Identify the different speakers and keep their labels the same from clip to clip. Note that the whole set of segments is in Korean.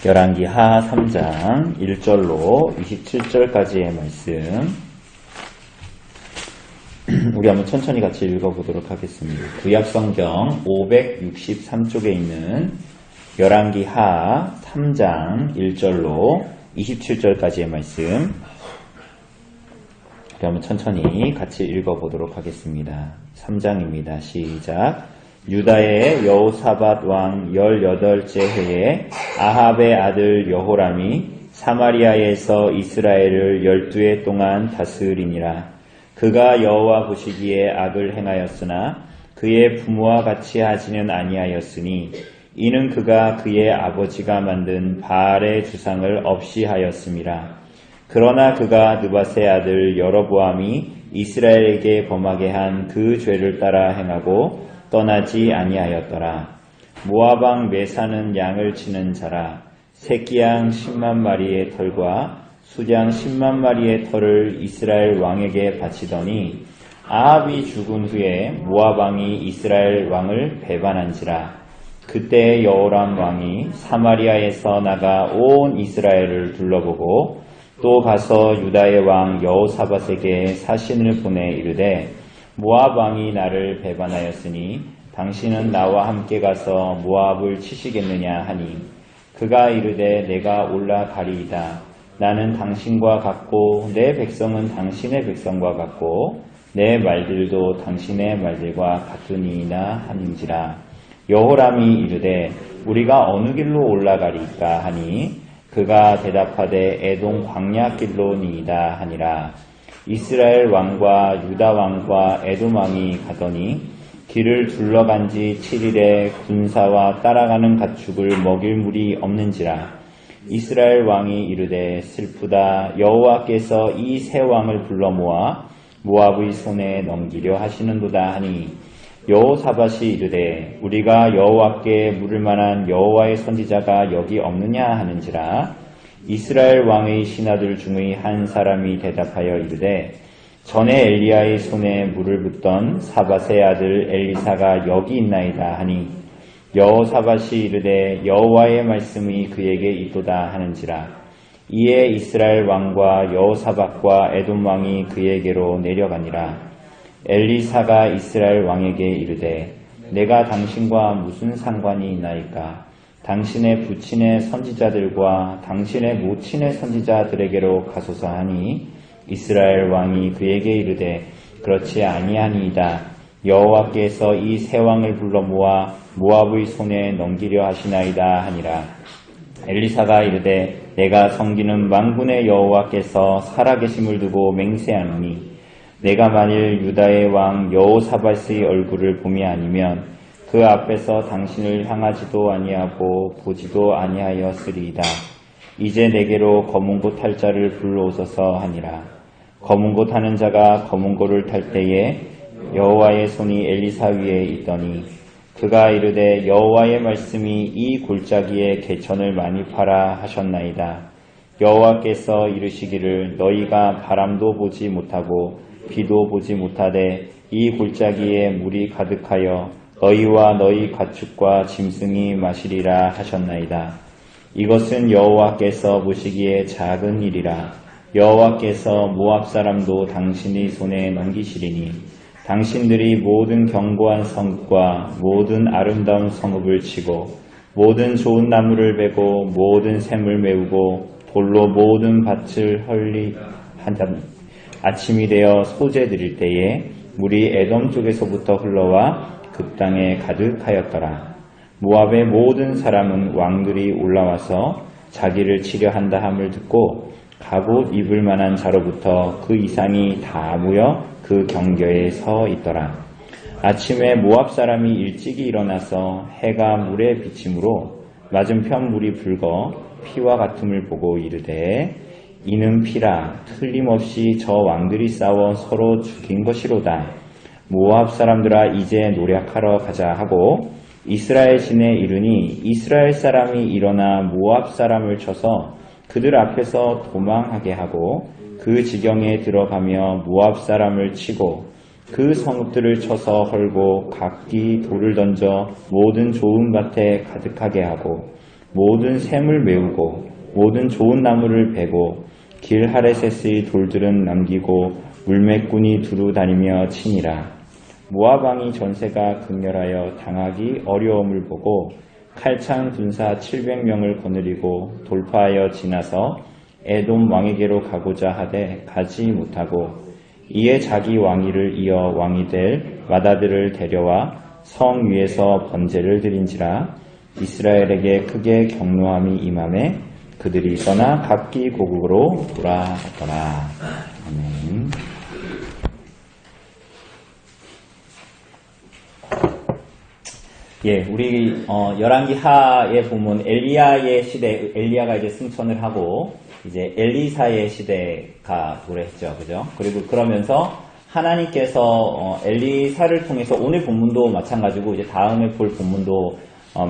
Speaker 1: 열왕기 하 3장 1절로 27절까지의 말씀 우리 한번 천천히 같이 읽어보도록 하겠습니다. 구약성경 563쪽에 있는 열왕기 하 3장 1절로 27절까지의 말씀 우리 한번 천천히 같이 읽어보도록 하겠습니다. 3장입니다. 시작. 유다의 여호사밧 왕 18째 해에 아합의 아들 여호람이 사마리아에서 이스라엘을 12해 동안 다스리니라. 그가 여호와 보시기에 악을 행하였으나 그의 부모와 같이 하지는 아니하였으니 이는 그가 그의 아버지가 만든 바알의 주상을 없이 하였음이라. 그러나 그가 느밧의 아들 여로보암이 이스라엘에게 범하게 한 그 죄를 따라 행하고 떠나지 아니하였더라. 모압 왕 메사는 양을 치는 자라. 새끼양 10만 마리의 털과 수양 10만 마리의 털을 이스라엘 왕에게 바치더니 아합이 죽은 후에 모압 왕이 이스라엘 왕을 배반한지라. 그때 여호람 왕이 사마리아에서 나가 온 이스라엘을 둘러보고 또 가서 유다의 왕 여호사밧에게 사신을 보내 이르되 모압 왕이 나를 배반하였으니 당신은 나와 함께 가서 모압을 치시겠느냐 하니 그가 이르되 내가 올라가리이다. 나는 당신과 같고 내 백성은 당신의 백성과 같고 내 말들도 당신의 말들과 같으니이다 하는지라. 여호람이 이르되 우리가 어느 길로 올라가리까 하니 그가 대답하되 에돔 광야길로니이다 하니라. 이스라엘 왕과 유다 왕과 에돔 왕이 가더니 길을 둘러간 지 7일에 군사와 따라가는 가축을 먹일 물이 없는지라. 이스라엘 왕이 이르되 슬프다. 여호와께서 이 세 왕을 불러 모아 모압의 손에 넘기려 하시는도다 하니 여호사밧이 이르되 우리가 여호와께 물을 만한 여호와의 선지자가 여기 없느냐 하는지라. 이스라엘 왕의 신하들 중의 한 사람이 대답하여 이르되 전에 엘리야의 손에 물을 붓던 사밧의 아들 엘리사가 여기 있나이다 하니 여호사밧이 이르되 여호와의 말씀이 그에게 있도다 하는지라. 이에 이스라엘 왕과 여호사밧과 에돔 왕이 그에게로 내려가니라. 엘리사가 이스라엘 왕에게 이르되 내가 당신과 무슨 상관이 있나이까? 당신의 부친의 선지자들과 당신의 모친의 선지자들에게로 가소서 하니 이스라엘 왕이 그에게 이르되 그렇지 아니하니이다. 여호와께서 이 세 왕을 불러 모아 모압의 손에 넘기려 하시나이다 하니라. 엘리사가 이르되 내가 섬기는 만군의 여호와께서 살아계심을 두고 맹세하노니 내가 만일 유다의 왕 여호사밧의 얼굴을 봄이 아니면 그 앞에서 당신을 향하지도 아니하고 보지도 아니하였으리이다. 이제 내게로 검은고 탈 자를 불러오소서 하니라. 검은고 타는 자가 검은고를 탈 때에 여호와의 손이 엘리사 위에 있더니 그가 이르되 여호와의 말씀이 이 골짜기에 개천을 많이 파라 하셨나이다. 여호와께서 이르시기를 너희가 바람도 보지 못하고 비도 보지 못하되 이 골짜기에 물이 가득하여 너희와 너희 가축과 짐승이 마시리라 하셨나이다. 이것은 여호와께서 보시기에 작은 일이라. 여호와께서 모압 사람도 당신의 손에 넘기시리니 당신들이 모든 견고한 성읍과 모든 아름다운 성읍을 치고 모든 좋은 나무를 베고 모든 샘을 메우고 돌로 모든 밭을 헐리한다. 아침이 되어 소재 드릴 때에 물이 에돔 쪽에서부터 흘러와 그 땅에 가득하였더라. 모압의 모든 사람은 왕들이 올라와서 자기를 치려 한다 함을 듣고 갑옷 입을 만한 자로부터 그 이상이 다 모여 그 경계에 서 있더라. 아침에 모압 사람이 일찍이 일어나서 해가 물에 비침으로 맞은편 물이 붉어 피와 같음을 보고 이르되 이는 피라. 틀림없이 저 왕들이 싸워 서로 죽인 것이로다. 모압 사람들아 이제 노력하러 가자 하고 이스라엘 신에 이르니 이스라엘 사람이 일어나 모압 사람을 쳐서 그들 앞에서 도망하게 하고 그 지경에 들어가며 모압 사람을 치고 그 성읍들을 쳐서 헐고 각기 돌을 던져 모든 좋은 밭에 가득하게 하고 모든 샘을 메우고 모든 좋은 나무를 베고 길 하레셋의 돌들은 남기고 물매꾼이 두루 다니며 치니라. 모압 왕이 전세가 극렬하여 당하기 어려움을 보고 칼창 군사 700명을 거느리고 돌파하여 지나서 에돔 왕에게로 가고자 하되 가지 못하고 이에 자기 왕위를 이어 왕이 될 마다들을 데려와 성 위에서 번제를 드린지라. 이스라엘에게 크게 경노함이 임하매 그들이 떠나 각기 고국으로 돌아갔더라. 아멘. 예, 우리 열왕기 하에 보면 엘리야의 시대, 엘리야가 이제 승천을 하고 이제 엘리사의 시대가 도래했죠, 그죠? 그리고 그러면서 하나님께서 엘리사를 통해서 오늘 본문도 마찬가지고 이제 다음에 볼 본문도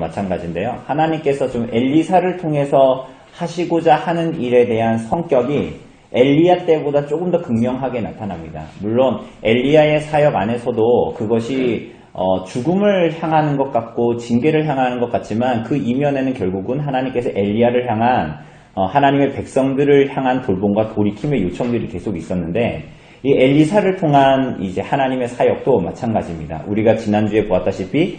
Speaker 1: 마찬가지인데요. 하나님께서 좀 엘리사를 통해서 하시고자 하는 일에 대한 성격이 엘리야 때보다 조금 더 극명하게 나타납니다. 물론 엘리야의 사역 안에서도 그것이 죽음을 향하는 것 같고 징계를 향하는 것 같지만 그 이면에는 결국은 하나님께서 엘리야를 향한 하나님의 백성들을 향한 돌봄과 돌이킴의 요청들이 계속 있었는데 이 엘리사를 통한 이제 하나님의 사역도 마찬가지입니다. 우리가 지난주에 보았다시피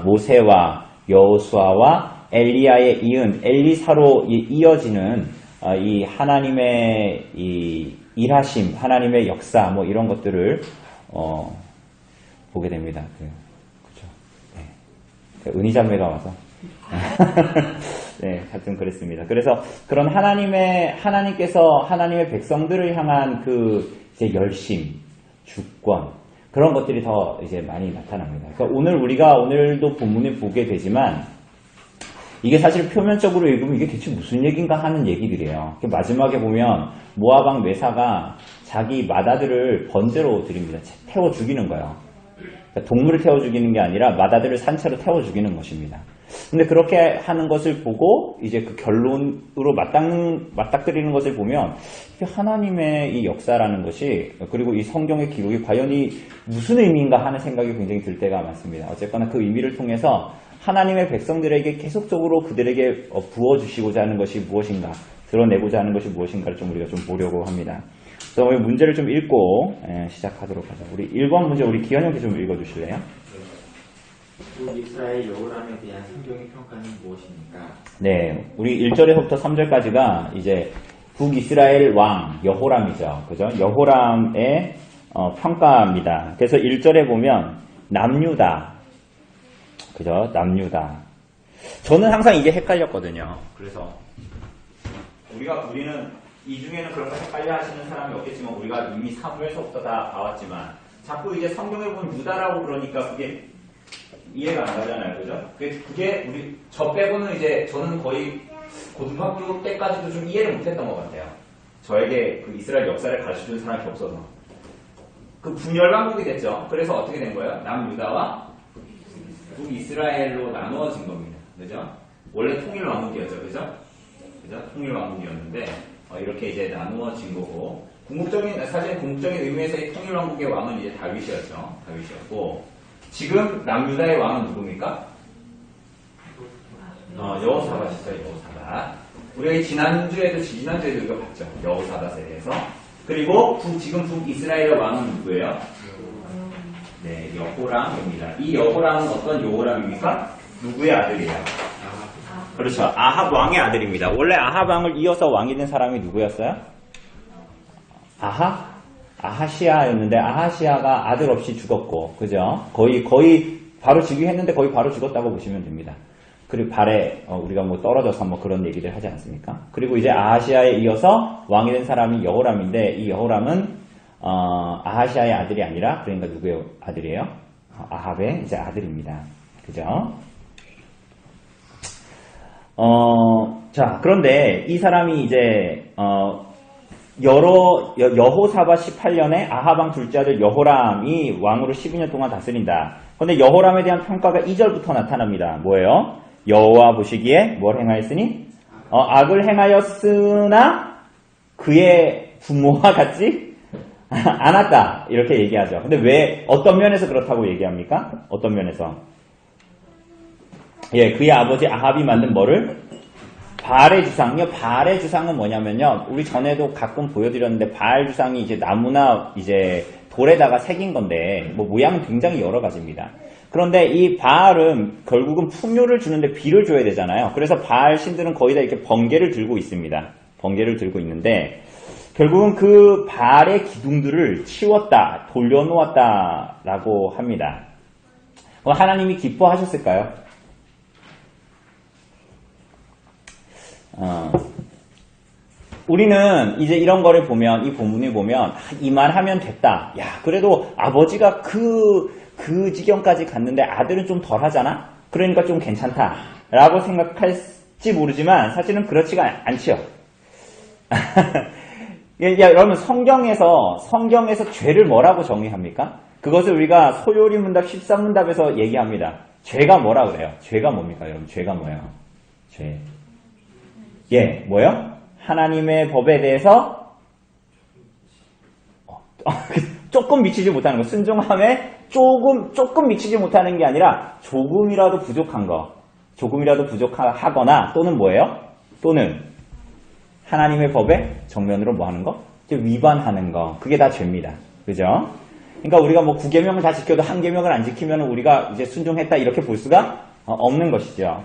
Speaker 1: 모세와 여호수아와 엘리야에 이은 엘리사로 이어지는 이 하나님의 이 일하심, 하나님의 역사 뭐 이런 것들을 보게 됩니다. 그죠? 네. 은희자매가 와서 네, 하여튼 그랬습니다. 그래서 그런 하나님께서 하나님의 백성들을 향한 그 이제 열심, 주권 그런 것들이 더 이제 많이 나타납니다. 그러니까 오늘도 본문을 보게 되지만 이게 사실 표면적으로 읽으면 이게 대체 무슨 얘기인가 하는 얘기들이에요. 마지막에 보면 모압 왕 뇌사가 자기 마다들을 번제로 드립니다. 태워 죽이는 거예요. 그러니까 동물을 태워 죽이는 게 아니라 마다들을 산채로 태워 죽이는 것입니다. 근데 그렇게 하는 것을 보고 이제 그 결론으로 맞닥뜨리는 것을 보면 하나님의 이 역사라는 것이 그리고 이 성경의 기록이 과연 무슨 의미인가 하는 생각이 굉장히 들 때가 많습니다. 어쨌거나 그 의미를 통해서 하나님의 백성들에게 계속적으로 그들에게 부어주시고자 하는 것이 무엇인가, 드러내고자 하는 것이 무엇인가를 좀 우리가 좀 보려고 합니다. 그래서 오늘 문제를 좀 읽고 시작하도록 하죠. 우리 1번 문제 우리 기현형께 좀 읽어주실래요?
Speaker 2: 북이스라엘 여호람에 대한 성경의 평가는 무엇입니까?
Speaker 1: 네, 우리 1절에서부터 3절까지가 이제 북이스라엘 왕 여호람이죠. 그죠? 여호람의 평가입니다. 그래서 1절에 보면 남유다. 그죠? 남유다. 저는 항상 이게 헷갈렸거든요. 그래서 우리는 이 중에는 그런 거 헷갈려 하시는 사람이 없겠지만 우리가 이미 사무엘서부터 다 봐왔지만 자꾸 이제 성경에 보면 유다라고 그러니까 그게 이해가 안 가잖아요. 그죠? 그게 저 빼고는 이제 저는 거의 고등학교 때까지도 좀 이해를 못했던 것 같아요. 저에게 그 이스라엘 역사를 가르쳐준 사람이 없어서. 그 분열왕국이 됐죠. 그래서 어떻게 된 거예요? 남유다와 북이스라엘로 나누어진 겁니다. 그죠? 원래 통일왕국이었죠. 그죠? 통일왕국이었는데 이렇게 이제 나누어진 거고 사실 궁극적인 의미에서의 통일왕국의 왕은 이제 다윗이었고 지금 남유다의 왕은 누굽니까? 여호사밧이죠. 여호사밧. 우리가 지난주에도 이거 봤죠. 여호사밧에 대해서. 그리고 지금 북이스라엘의 왕은 누구예요? 네, 여호람입니다. 이 여호람은 어떤 여호람입니까? 누구의 아들이에요? 그렇죠. 아합 왕의 아들입니다. 원래 아합 왕을 이어서 왕이 된 사람이 누구였어요? 아하시아였는데 아하시아가 아들 없이 죽었고, 그죠? 거의 바로 즉위했는데 거의 바로 죽었다고 보시면 됩니다. 그리고 발에 우리가 떨어져서 그런 얘기를 하지 않습니까? 그리고 이제 아하시아에 이어서 왕이 된 사람이 여호람인데 이 여호람은 아하시아의 아들이 아니라 그러니까 누구의 아들이에요? 아합의 이제 아들입니다. 그죠? 자, 그런데 이 사람이 이제 여호사밧 18년에 아하방 둘째 아들 여호람이 왕으로 12년 동안 다스린다. 그런데 여호람에 대한 평가가 2절부터 나타납니다. 뭐예요? 여호와 보시기에 뭘 행하였으니? 악을 행하였으나 그의 부모와 같지 안 왔다. 이렇게 얘기하죠. 근데 왜, 어떤 면에서 그렇다고 얘기합니까? 어떤 면에서? 예, 그의 아버지 아합이 만든 뭐를? 바알의 주상요. 바알의 주상은 뭐냐면요. 우리 전에도 가끔 보여드렸는데, 바알 주상이 이제 나무나 이제 돌에다가 새긴 건데, 뭐 모양은 굉장히 여러 가지입니다. 그런데 이 바알은 결국은 풍요를 주는데 비를 줘야 되잖아요. 그래서 바알 신들은 거의 다 이렇게 번개를 들고 있습니다. 번개를 들고 있는데, 결국은 그 바알의 기둥들을 치웠다, 돌려놓았다라고 합니다. 하나님이 기뻐하셨을까요? 우리는 이제 이런 거를 보면, 이 본문을 보면, 이만 하면 됐다. 야, 그래도 아버지가 그 지경까지 갔는데 아들은 좀 덜 하잖아? 그러니까 좀 괜찮다. 라고 생각할지 모르지만, 사실은 그렇지가 않죠. 여러분, 성경에서 죄를 뭐라고 정의합니까? 그것을 우리가 소요리 문답 13문답에서 얘기합니다. 죄가 뭐라 그래요? 죄가 뭡니까, 여러분? 죄가 뭐예요? 죄. 예, 뭐요? 하나님의 법에 대해서 조금 미치지 못하는 거. 순종함에 조금 미치지 못하는 게 아니라 조금이라도 부족한 거. 조금이라도 부족하거나 또는 뭐예요? 또는 하나님의 법에 정면으로 뭐 하는 거? 위반하는 거. 그게 다 죄입니다. 그죠? 그러니까 우리가 뭐 9계명을 다 지켜도 1계명을 안 지키면 우리가 이제 순종했다 이렇게 볼 수가 없는 것이죠.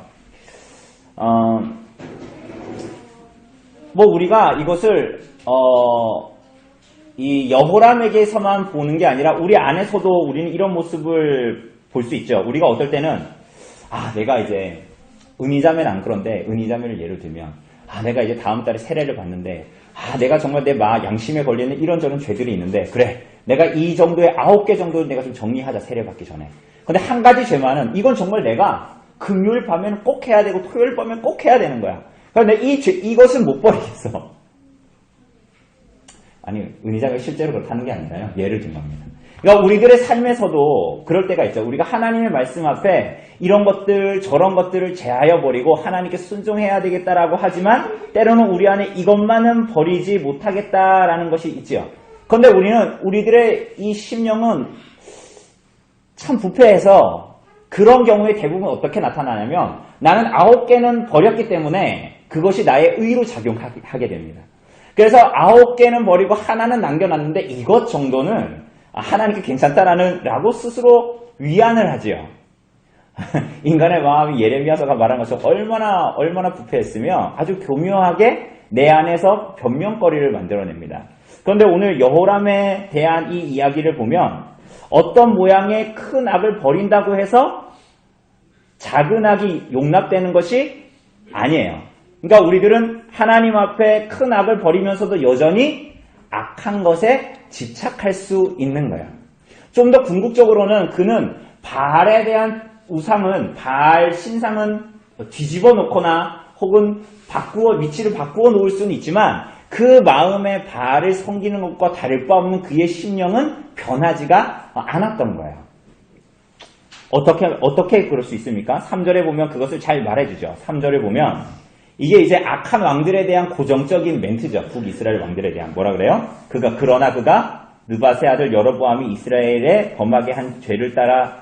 Speaker 1: 뭐 우리가 이것을 이 여호람에게서만 보는 게 아니라 우리 안에서도 우리는 이런 모습을 볼 수 있죠. 우리가 어떨 때는 내가 이제 은희자매는 안 그런데 은희자매를 예를 들면 내가 이제 다음 달에 세례를 받는데 내가 정말 내 양심에 걸리는 이런저런 죄들이 있는데 그래 내가 이 정도의 9개 정도는 내가 좀 정리하자 세례 받기 전에. 근데 한 가지 죄만은 이건 정말 내가 금요일 밤에는 꼭 해야 되고 토요일 밤에는 꼭 해야 되는 거야. 그런데 이것은 못 버리겠어. 아니, 은희자가 실제로 그렇다는 게 아니라요. 예를 든 겁니다. 그러니까 우리들의 삶에서도 그럴 때가 있죠. 우리가 하나님의 말씀 앞에 이런 것들, 저런 것들을 제하여 버리고 하나님께 순종해야 되겠다라고 하지만 때로는 우리 안에 이것만은 버리지 못하겠다라는 것이 있죠. 그런데 우리들의 이 심령은 참 부패해서 그런 경우에 대부분 어떻게 나타나냐면 나는 9개는 버렸기 때문에 그것이 나의 의로 작용하게 됩니다. 그래서 9개는 버리고 하나는 남겨놨는데 이것 정도는 하나님께 괜찮다라고 스스로 위안을 하지요. 인간의 마음이 예레미야서가 말한 것처럼 얼마나 부패했으며 아주 교묘하게 내 안에서 변명거리를 만들어냅니다. 그런데 오늘 여호람에 대한 이 이야기를 보면 어떤 모양의 큰 악을 버린다고 해서 작은 악이 용납되는 것이 아니에요. 그러니까 우리들은 하나님 앞에 큰 악을 버리면서도 여전히 악한 것에 집착할 수 있는 거예요. 좀 더 궁극적으로는 그는 바알에 대한 우상은 바알 신상은 뒤집어 놓거나 혹은 위치를 바꾸어 놓을 수는 있지만 그 마음에 바알을 섬기는 것과 다를 바 없는 그의 심령은 변하지가 않았던 거예요. 어떻게 그럴 수 있습니까? 3절에 보면 그것을 잘 말해주죠. 3절에 보면 이게 이제 악한 왕들에 대한 고정적인 멘트죠. 북이스라엘 왕들에 대한. 뭐라 그래요? 그러나 그가 느밧의 아들 여로보암이 이스라엘에 범하게 한 죄를 따라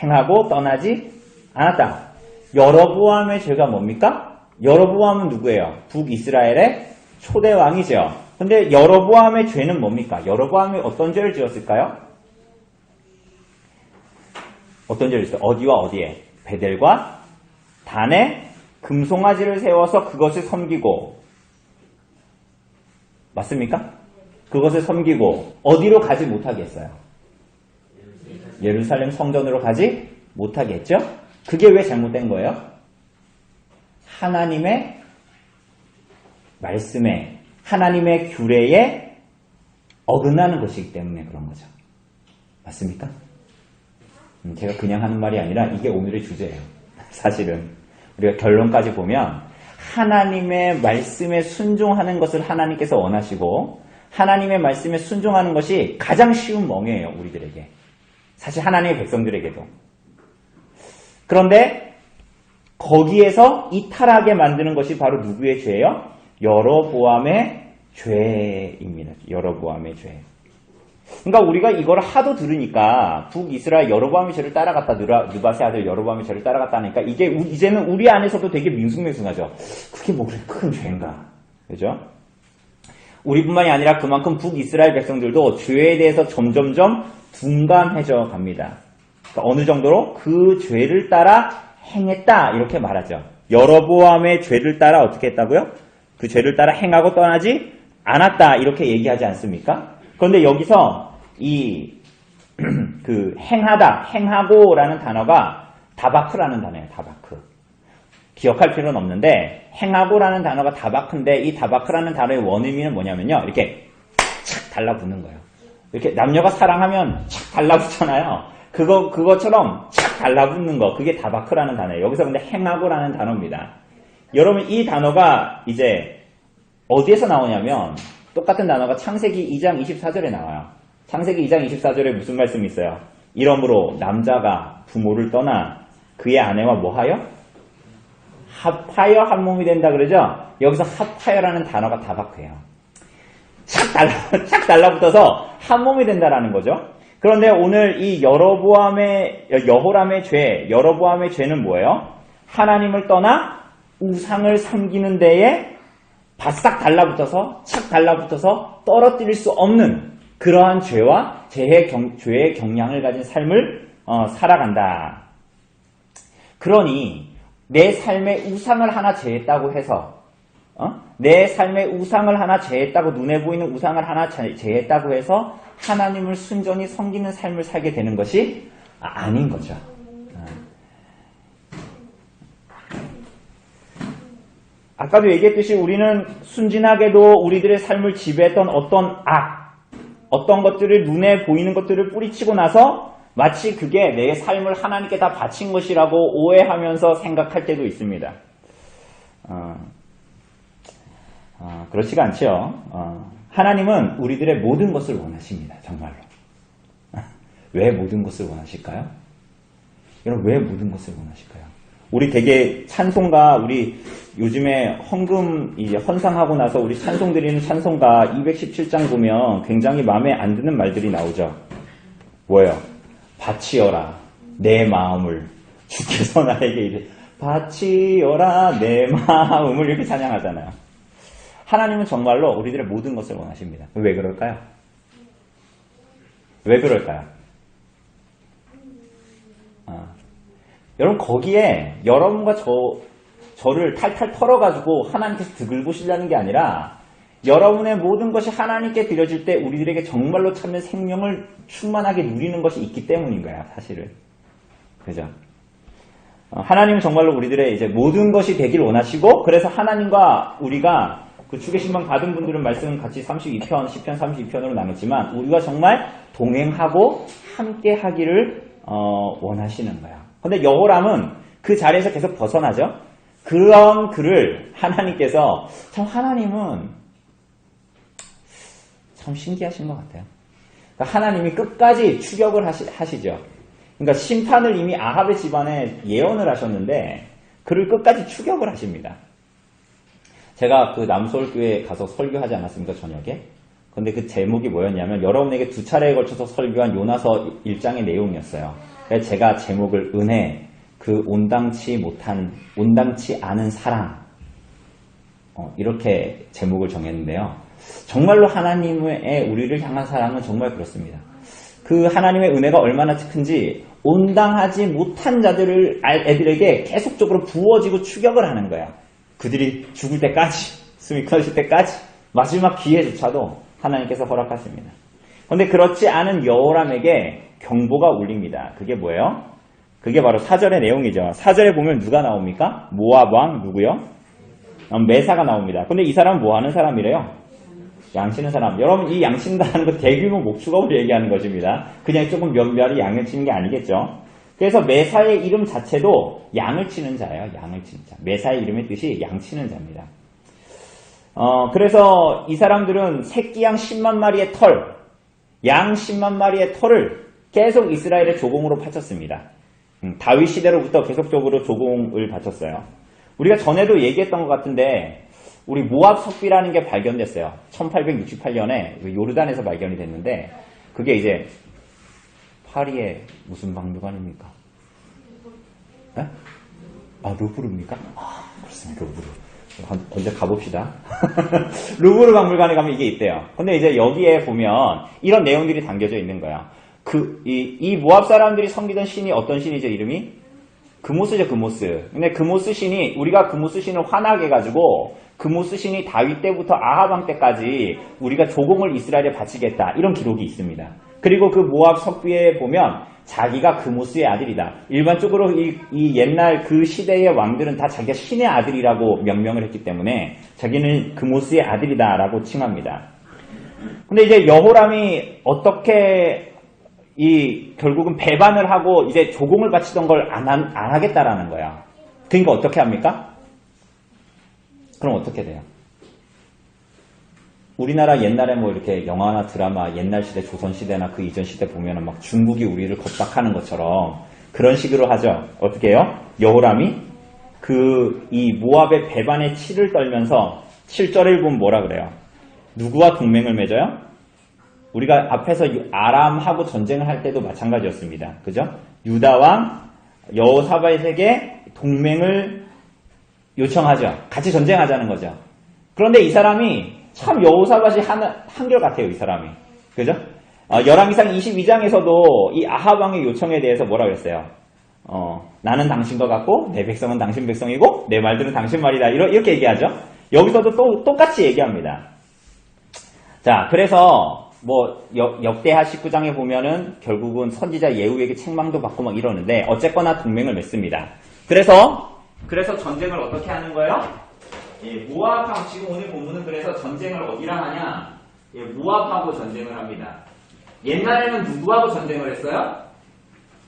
Speaker 1: 행하고 떠나지 않았다. 여로보암의 죄가 뭡니까? 여로보암은 누구예요? 북이스라엘의 초대 왕이죠. 근데 여로보암의 죄는 뭡니까? 여로보암이 어떤 죄를 지었을까요? 어떤 죄를 지었어요? 어디와 어디에? 베델과 단에 금송아지를 세워서 그것을 섬기고, 맞습니까? 그것을 섬기고 어디로 가지 못하게 했어요? 예루살렘 성전으로 가지 못하게 했죠? 그게 왜 잘못된 거예요? 하나님의 말씀에, 하나님의 규례에 어긋나는 것이기 때문에 그런 거죠. 맞습니까? 제가 그냥 하는 말이 아니라 이게 오늘의 주제예요. 사실은 우리가 결론까지 보면 하나님의 말씀에 순종하는 것을 하나님께서 원하시고 하나님의 말씀에 순종하는 것이 가장 쉬운 멍이에요. 우리들에게. 사실 하나님의 백성들에게도. 그런데 거기에서 이탈하게 만드는 것이 바로 누구의 죄예요? 여로보암의 죄입니다. 여로보암의 죄. 그러니까 우리가 이걸 하도 들으니까 북이스라엘 여로보암의 죄를 따라갔다 느밧의 아들 여로보암의 죄를 따라갔다 하니까 이게 이제는 우리 안에서도 되게 밍숭맹숭하죠. 그게 뭐 그렇게 큰 죄인가? 그죠? 우리뿐만이 아니라 그만큼 북이스라엘 백성들도 죄에 대해서 점점점 둔감해져 갑니다. 그러니까 어느 정도로 그 죄를 따라 행했다 이렇게 말하죠. 여로보암의 죄를 따라 어떻게 했다고요? 그 죄를 따라 행하고 떠나지 않았다 이렇게 얘기하지 않습니까? 그런데 여기서 그 행하고라는 단어가 다바크라는 단어예요. 다바크. 기억할 필요는 없는데 행하고라는 단어가 다바크인데 이 다바크라는 단어의 원의미는 뭐냐면요. 이렇게 착 달라붙는 거예요. 이렇게 남녀가 사랑하면 착 달라붙잖아요. 그것처럼 착 달라붙는 거. 그게 다바크라는 단어예요. 여기서 근데 행하고라는 단어입니다. 여러분 이 단어가 이제 어디에서 나오냐면 똑같은 단어가 창세기 2장 24절에 나와요. 창세기 2장 24절에 무슨 말씀이 있어요? 이러므로 남자가 부모를 떠나 그의 아내와 뭐하여? 합하여 한 몸이 된다 그러죠? 여기서 합하여라는 단어가 다바크예요. 착 달라붙어서 한 몸이 된다라는 거죠. 그런데 오늘 이 여호람의 죄는 뭐예요? 하나님을 떠나 우상을 섬기는 데에 바싹 달라붙어서 착 달라붙어서 떨어뜨릴 수 없는 그러한 죄의 경향을 가진 삶을 살아간다. 그러니 내 삶에 우상을 하나 제했다고 해서 내 삶에 우상을 하나 제했다고 눈에 보이는 우상을 하나 제했다고 해서 하나님을 순전히 섬기는 삶을 살게 되는 것이 아닌 거죠. 아까도 얘기했듯이 우리는 순진하게도 우리들의 삶을 지배했던 어떤 것들을 눈에 보이는 것들을 뿌리치고 나서 마치 그게 내 삶을 하나님께 다 바친 것이라고 오해하면서 생각할 때도 있습니다. 그렇지가 않죠. 하나님은 우리들의 모든 것을 원하십니다. 정말로. 왜 모든 것을 원하실까요? 여러분 왜 모든 것을 원하실까요? 우리 되게 찬송가 우리 요즘에 헌금 이제 헌상하고 나서 우리 찬송 드리는 찬송가 217장 보면 굉장히 마음에 안 드는 말들이 나오죠. 뭐예요? 바치어라 내 마음을 주께서 나에게 이래 바치어라 내 마음을 이렇게 찬양하잖아요. 하나님은 정말로 우리들의 모든 것을 원하십니다. 왜 그럴까요? 왜 그럴까요? 여러분 거기에 여러분과 저를 탈탈 털어가지고 하나님께서 득을 보시려는 게 아니라 여러분의 모든 것이 하나님께 드려질 때 우리들에게 정말로 참된 생명을 충만하게 누리는 것이 있기 때문인 거야 사실은. 그죠? 하나님은 정말로 우리들의 이제 모든 것이 되길 원하시고 그래서 하나님과 우리가 그 주의 신방 받은 분들은 말씀 같이 32편, 10편, 32편으로 나눴지만 우리가 정말 동행하고 함께 하기를 원하시는 거야. 근데 여호람은 그 자리에서 계속 벗어나죠. 그런 그를 하나님께서 하나님은 참 신기하신 것 같아요. 그러니까 하나님이 끝까지 추격을 하시죠. 그러니까 심판을 이미 아합의 집안에 예언을 하셨는데 그를 끝까지 추격을 하십니다. 제가 그 남서울교회에 가서 설교하지 않았습니까? 저녁에. 근데 그 제목이 뭐였냐면 여러분에게 2차례에 걸쳐서 설교한 요나서 1장의 내용이었어요. 그래서 제가 제목을 은혜, 그 온당치 않은 사랑 이렇게 제목을 정했는데요. 정말로 하나님의 우리를 향한 사랑은 정말 그렇습니다. 그 하나님의 은혜가 얼마나 큰지 온당하지 못한 애들에게 계속적으로 부어지고 추격을 하는 거야. 그들이 죽을 때까지, 숨이 끊어질 때까지, 마지막 기회조차도 하나님께서 허락하십니다. 그런데 그렇지 않은 여호람에게 경보가 울립니다. 그게 뭐예요? 그게 바로 4절의 내용이죠. 4절에 보면 누가 나옵니까? 모압 왕 누구요? 메사가 나옵니다. 근데 이 사람은 뭐 하는 사람이래요? 양치는 사람. 여러분 이 양친다는 거 대규모 목축업을 얘기하는 것입니다. 그냥 조금 몇몇이 양을 치는 게 아니겠죠. 그래서 메사의 이름 자체도 양을 치는 자예요. 양을 치는 자. 메사의 이름의 뜻이 양 치는 자입니다. 그래서 이 사람들은 새끼 양 10만 마리의 털, 양 10만 마리의 털을 계속 이스라엘의 조공으로 바쳤습니다. 다윗 시대로부터 계속적으로 조공을 바쳤어요. 우리가 전에도 얘기했던 것 같은데 우리 모압 석비라는 게 발견됐어요. 1868년에 요르단에서 발견이 됐는데 그게 이제 파리의 무슨 박물관입니까? 네? 아, 루브르입니까? 아, 그렇습니다. 루브르. 언제 가봅시다. 루브르 박물관에 가면 이게 있대요. 근데 이제 여기에 보면 이런 내용들이 담겨져 있는 거예요. 이 모압 사람들이 섬기던 신이 어떤 신이죠, 이름이? 그모스죠, 그모스. 근데 그모스 신이, 우리가 그모스 신을 화나게 해가지고, 그모스 신이 다윗 때부터 아합 왕 때까지 우리가 조공을 이스라엘에 바치겠다. 이런 기록이 있습니다. 그리고 그 모압 석비에 보면, 자기가 그모스의 아들이다. 일반적으로 이 옛날 그 시대의 왕들은 다 자기가 신의 아들이라고 명명을 했기 때문에, 자기는 그모스의 아들이다라고 칭합니다. 근데 이제 여호람이 어떻게 결국은 배반을 하고 이제 조공을 바치던 걸 안 하겠다라는 거야. 그러니까 어떻게 합니까? 그럼 어떻게 돼요? 우리나라 옛날에 뭐 이렇게 영화나 드라마, 옛날 시대, 조선시대나 그 이전 시대 보면은 막 중국이 우리를 겁박하는 것처럼 그런 식으로 하죠. 어떻게 해요? 여호람이 이 모압의 배반의 치를 떨면서 7절을 보면 뭐라 그래요? 누구와 동맹을 맺어요? 우리가 앞에서 아람하고 전쟁을 할 때도 마찬가지였습니다. 그죠? 유다왕 여호사밧에게 동맹을 요청하죠. 같이 전쟁하자는 거죠. 그런데 이 사람이 참 여호사밧이 한결같아요. 이 사람이. 그죠? 열왕기상 22장에서도 이 아합 왕의 요청에 대해서 뭐라 그랬어요? 나는 당신과 같고 내 백성은 당신 백성이고 내 말들은 당신 말이다. 이렇게 얘기하죠. 여기서도 또 똑같이 얘기합니다. 자, 그래서 역대하 19장에 보면은 결국은 선지자 예후에게 책망도 받고 막 이러는데 어쨌거나 동맹을 맺습니다. 그래서 전쟁을 어떻게 하는 거예요? 모압하고 지금 오늘 본문은 그래서 전쟁을 어디랑 하냐? 모압하고 전쟁을 합니다. 옛날에는 누구하고 전쟁을 했어요?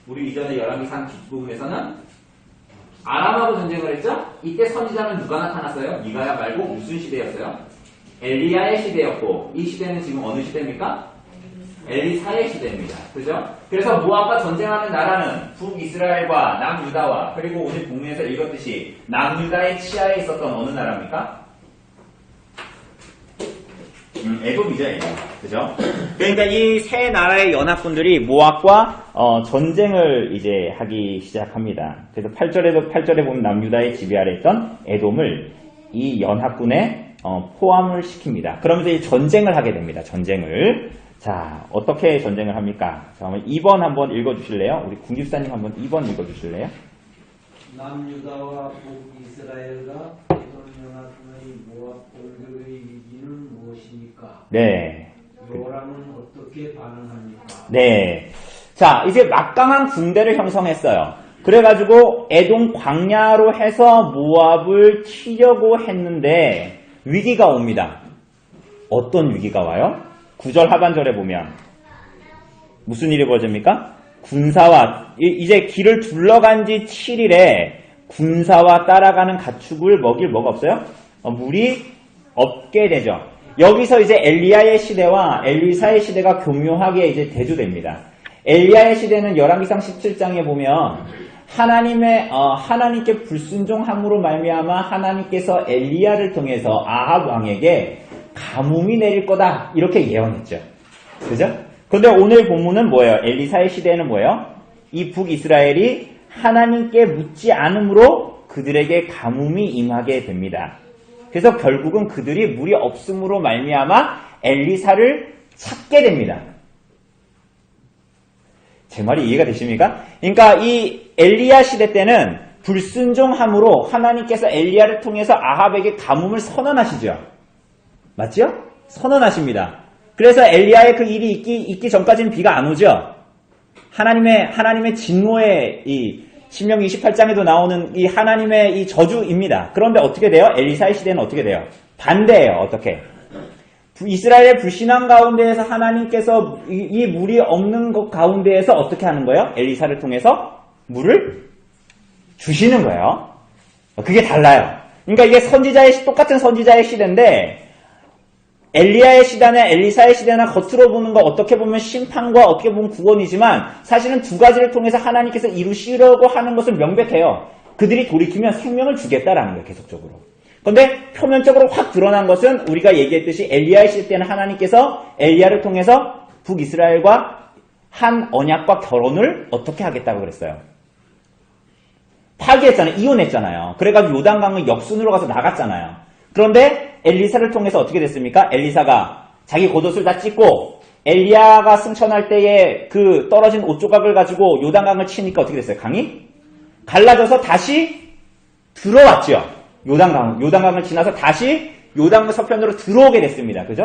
Speaker 1: 우리 이전에 열왕기상 뒷부분에서는 아람하고 전쟁을 했죠? 이때 선지자는 누가 나타났어요? 미가야 말고 무슨 시대였어요? 엘리야의 시대였고 이 시대는 지금 어느 시대입니까? 엘리사의 시대입니다. 그죠? 그래서 모압과 전쟁하는 나라는 북이스라엘과 남유다와 그리고 오늘 본문에서 읽었듯이 남유다의 치하에 있었던 어느 나라입니까? 에돔이죠, 에돔. 그죠? 그러니까 이 세 나라의 연합군들이 모압과 전쟁을 이제 하기 시작합니다. 그래서 8절에 보면 남유다의 지배 아래 있던 에돔을 이 연합군에 포함을 시킵니다. 그러면서 이제 전쟁을 하게 됩니다. 전쟁을. 자, 어떻게 전쟁을 합니까? 자, 한번 2번 한번 읽어주실래요? 우리 군집사님 한번 2번 읽어주실래요?
Speaker 3: 남유다와 북이스라엘과 에돔 연합군의 모압 군들의 위기는 무엇입니까?
Speaker 1: 네.
Speaker 3: 여호람은 어떻게 반응합니까?
Speaker 1: 네. 자, 이제 막강한 군대를 형성했어요. 그래가지고 에돔 광야로 해서 모압을 치려고 했는데 위기가 옵니다. 어떤 위기가 와요? 9절 하반절에 보면 무슨 일이 벌어집니까? 군사와 이제 길을 둘러간 지 7일에 군사와 따라가는 가축을 먹일 뭐가 없어요? 물이 없게 되죠. 여기서 이제 엘리야의 시대와 엘리사의 시대가 교묘하게 이제 대조됩니다. 엘리야의 시대는 열왕기상 17장에 보면 하나님께 불순종함으로 말미암아 하나님께서 엘리야를 통해서 아합 왕에게 가뭄이 내릴 거다 이렇게 예언했죠. 그죠? 근데 오늘 본문은 뭐예요? 엘리사의 시대는 뭐예요? 이 북이스라엘이 하나님께 묻지 않음으로 그들에게 가뭄이 임하게 됩니다. 그래서 결국은 그들이 물이 없음으로 말미암아 엘리사를 찾게 됩니다. 제 말이 이해가 되십니까? 그러니까 이 엘리야 시대 때는 불순종함으로 하나님께서 엘리야를 통해서 아합에게 가뭄을 선언하시죠. 맞죠? 선언하십니다. 그래서 엘리야의 그 일이 있기 전까지는 비가 안 오죠. 하나님의 진노의 이 신명기 28장에도 나오는 이 하나님의 이 저주입니다. 그런데 어떻게 돼요? 엘리사의 시대는 어떻게 돼요? 반대예요. 어떻게? 이스라엘의 불신앙 가운데에서 하나님께서 이 물이 없는 것 가운데에서 어떻게 하는 거예요? 엘리사를 통해서 물을 주시는 거예요. 그게 달라요. 그러니까 이게 똑같은 선지자의 시대인데 엘리야의 시대나 엘리사의 시대나 겉으로 보는 거 어떻게 보면 심판과 어떻게 보면 구원이지만 사실은 두 가지를 통해서 하나님께서 이루시려고 하는 것은 명백해요. 그들이 돌이키면 생명을 주겠다라는 거예요. 계속적으로. 그런데 표면적으로 확 드러난 것은 우리가 얘기했듯이 엘리야의 시대 때는 하나님께서 엘리야를 통해서 북이스라엘과 한 언약과 결혼을 어떻게 하겠다고 그랬어요? 파기했잖아요. 이혼했잖아요. 그래가지고 요단강을 역순으로 가서 나갔잖아요. 그런데 엘리사를 통해서 어떻게 됐습니까? 엘리사가 자기 겉옷을 다 찢고 엘리야가 승천할 때에 그 떨어진 옷 조각을 가지고 요단강을 치니까 어떻게 됐어요? 강이 갈라져서 다시 들어왔죠. 요단강을 지나서 다시 요단강 서편으로 들어오게 됐습니다. 그죠?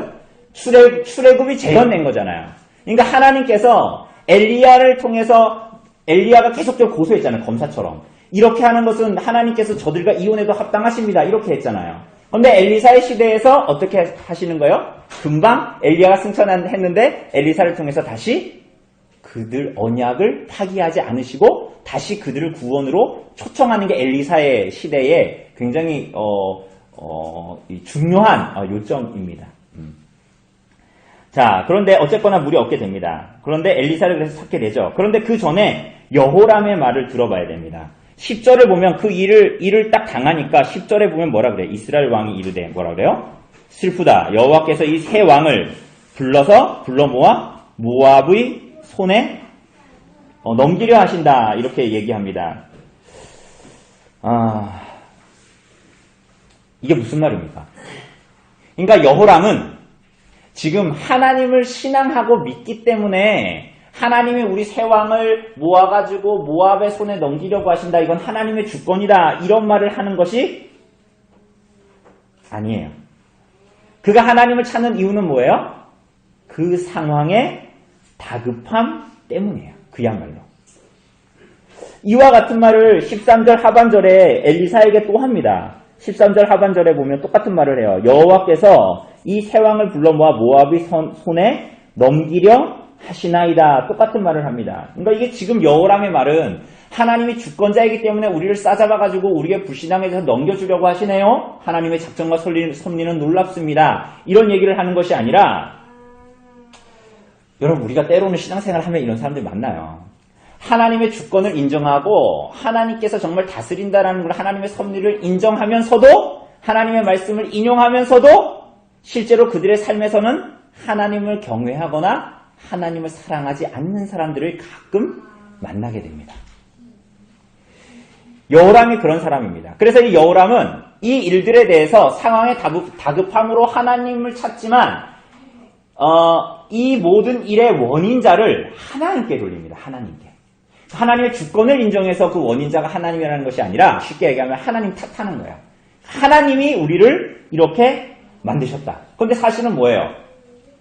Speaker 1: 출애굽이 재현된 거잖아요. 그러니까 하나님께서 엘리야를 통해서 엘리야가 계속적으로 고소했잖아요. 검사처럼. 이렇게 하는 것은 하나님께서 저들과 이혼해도 합당하십니다. 이렇게 했잖아요. 그런데 엘리사의 시대에서 어떻게 하시는 거예요? 금방 엘리야가 승천했는데 엘리사를 통해서 다시 그들 언약을 파기하지 않으시고 다시 그들을 구원으로 초청하는 게 엘리사의 시대에 굉장히 중요한 요점입니다. 자, 그런데 어쨌거나 물이 없게 됩니다. 그런데 엘리사를 그래서 찾게 되죠. 그런데 그 전에 여호람의 말을 들어봐야 됩니다. 10절에 보면 그 일을 딱 당하니까 10절에 보면 뭐라 그래요? 이스라엘 왕이 이르되 뭐라 그래요? 슬프다. 여호와께서 이 세 왕을 불러 모아 모압의 손에 넘기려 하신다. 이렇게 얘기합니다. 이게 무슨 말입니까? 그러니까 여호람은 지금 하나님을 신앙하고 믿기 때문에 하나님이 우리 세 왕을 모아가지고 모압의 손에 넘기려고 하신다. 이건 하나님의 주권이다. 이런 말을 하는 것이 아니에요. 그가 하나님을 찾는 이유는 뭐예요? 그 상황의 다급함 때문이에요. 그야말로. 이와 같은 말을 13절 하반절에 엘리사에게 또 합니다. 13절 하반절에 보면 똑같은 말을 해요. 여호와께서 이 세 왕을 불러 모아 모압의 손에 넘기려 하시나이다. 똑같은 말을 합니다. 그러니까 이게 지금 여호람의 말은 하나님이 주권자이기 때문에 우리를 싸잡아가지고 우리의 불신앙에서 넘겨주려고 하시네요. 하나님의 작정과 섭리는 놀랍습니다. 이런 얘기를 하는 것이 아니라 여러분 우리가 때로는 신앙생활을 하면 이런 사람들이 많나요? 하나님의 주권을 인정하고 하나님께서 정말 다스린다라는 걸 하나님의 섭리를 인정하면서도 하나님의 말씀을 인용하면서도 실제로 그들의 삶에서는 하나님을 경외하거나 하나님을 사랑하지 않는 사람들을 가끔 만나게 됩니다. 여호람이 그런 사람입니다. 그래서 이 여호람은 이 일들에 대해서 상황의 다급함으로 하나님을 찾지만 이 모든 일의 원인자를 하나님께 돌립니다. 하나님께. 하나님의 주권을 인정해서 그 원인자가 하나님이라는 것이 아니라 쉽게 얘기하면 하나님 탓하는 거예요. 하나님이 우리를 이렇게 만드셨다. 그런데 사실은 뭐예요?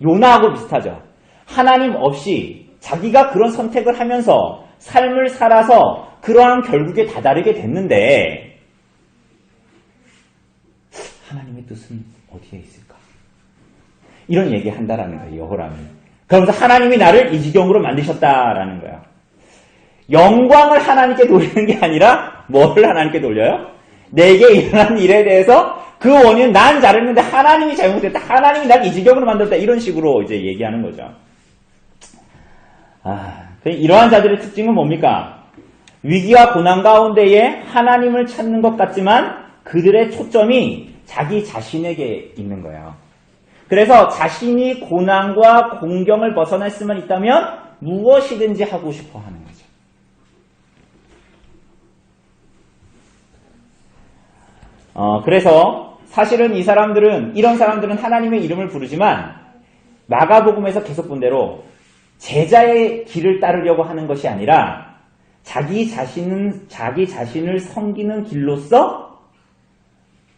Speaker 1: 요나하고 비슷하죠. 하나님 없이 자기가 그런 선택을 하면서 삶을 살아서 그러한 결국에 다다르게 됐는데 하나님의 뜻은 어디에 있을까? 이런 얘기 한다라는 거예요. 여호람이. 그러면서 하나님이 나를 이 지경으로 만드셨다라는 거예요. 영광을 하나님께 돌리는 게 아니라 뭐를 하나님께 돌려요? 내게 일어난 일에 대해서 그 원인은 난 잘했는데 하나님이 잘못했다. 하나님이 날 이 지경으로 만들었다. 이런 식으로 이제 얘기하는 거죠. 이러한 자들의 특징은 뭡니까? 위기와 고난 가운데에 하나님을 찾는 것 같지만 그들의 초점이 자기 자신에게 있는 거예요. 그래서 자신이 고난과 공경을 벗어날 수만 있다면 무엇이든지 하고 싶어 하는 거죠. 그래서 사실은 이런 사람들은 하나님의 이름을 부르지만 마가복음에서 계속 본 대로 제자의 길을 따르려고 하는 것이 아니라 자기 자신을 섬기는 길로서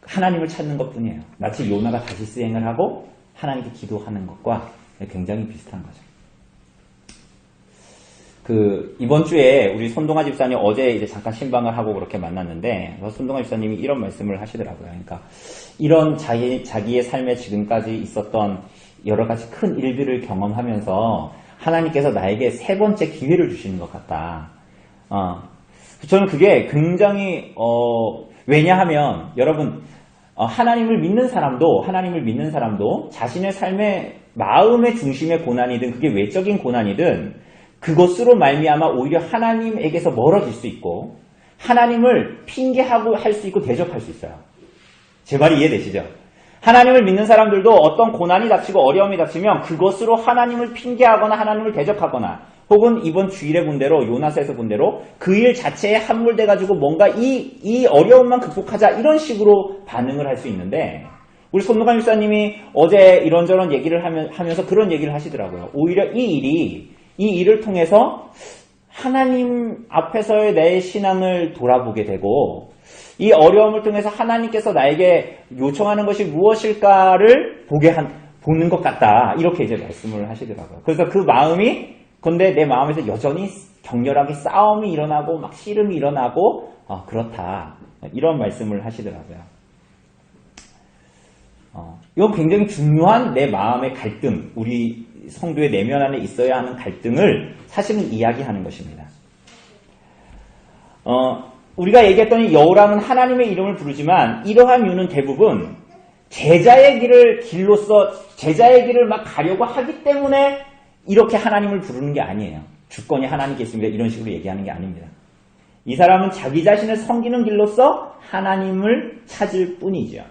Speaker 1: 하나님을 찾는 것 뿐이에요. 마치 요나가 다시 수행을 하고 하나님께 기도하는 것과 굉장히 비슷한 거죠. 이번 주에 우리 손동아 집사님 어제 이제 잠깐 신방을 하고 그렇게 만났는데, 손동아 집사님이 이런 말씀을 하시더라고요. 그러니까, 이런 자기의 삶에 지금까지 있었던 여러 가지 큰 일들을 경험하면서 하나님께서 나에게 세 번째 기회를 주시는 것 같다. 저는 그게 굉장히, 왜냐하면, 여러분, 하나님을 믿는 사람도 자신의 삶의 마음의 중심의 고난이든 그게 외적인 고난이든 그것으로 말미암아 오히려 하나님에게서 멀어질 수 있고 하나님을 핑계하고 할 수 있고 대적할 수 있어요. 제 말이 이해되시죠? 하나님을 믿는 사람들도 어떤 고난이 닥치고 어려움이 닥치면 그것으로 하나님을 핑계하거나 하나님을 대적하거나 혹은 이번 주일에 본 대로 요나서에서 본 대로 그 일 자체에 함몰돼가지고 뭔가 이 어려움만 극복하자 이런 식으로 반응을 할 수 있는데 우리 손노감 목사님이 어제 이런저런 얘기를 하면서 그런 얘기를 하시더라고요. 오히려 이 일을 통해서 하나님 앞에서의 내 신앙을 돌아보게 되고 이 어려움을 통해서 하나님께서 나에게 요청하는 것이 무엇일까를 보는 것 같다. 이렇게 이제 말씀을 하시더라고요. 그래서 그 마음이 근데 내 마음에서 여전히 격렬하게 싸움이 일어나고 막 씨름이 일어나고 그렇다. 이런 말씀을 하시더라고요. 이건 굉장히 중요한 내 마음의 갈등, 우리 성도의 내면 안에 있어야 하는 갈등을 사실은 이야기하는 것입니다. 우리가 얘기했던 이 여호람은 하나님의 이름을 부르지만 이러한 이유는 대부분 제자의 길로서 제자의 길을 막 가려고 하기 때문에 이렇게 하나님을 부르는 게 아니에요. 주권이 하나님께 있습니다. 이런 식으로 얘기하는 게 아닙니다. 이 사람은 자기 자신을 섬기는 길로서 하나님을 찾을 뿐이죠.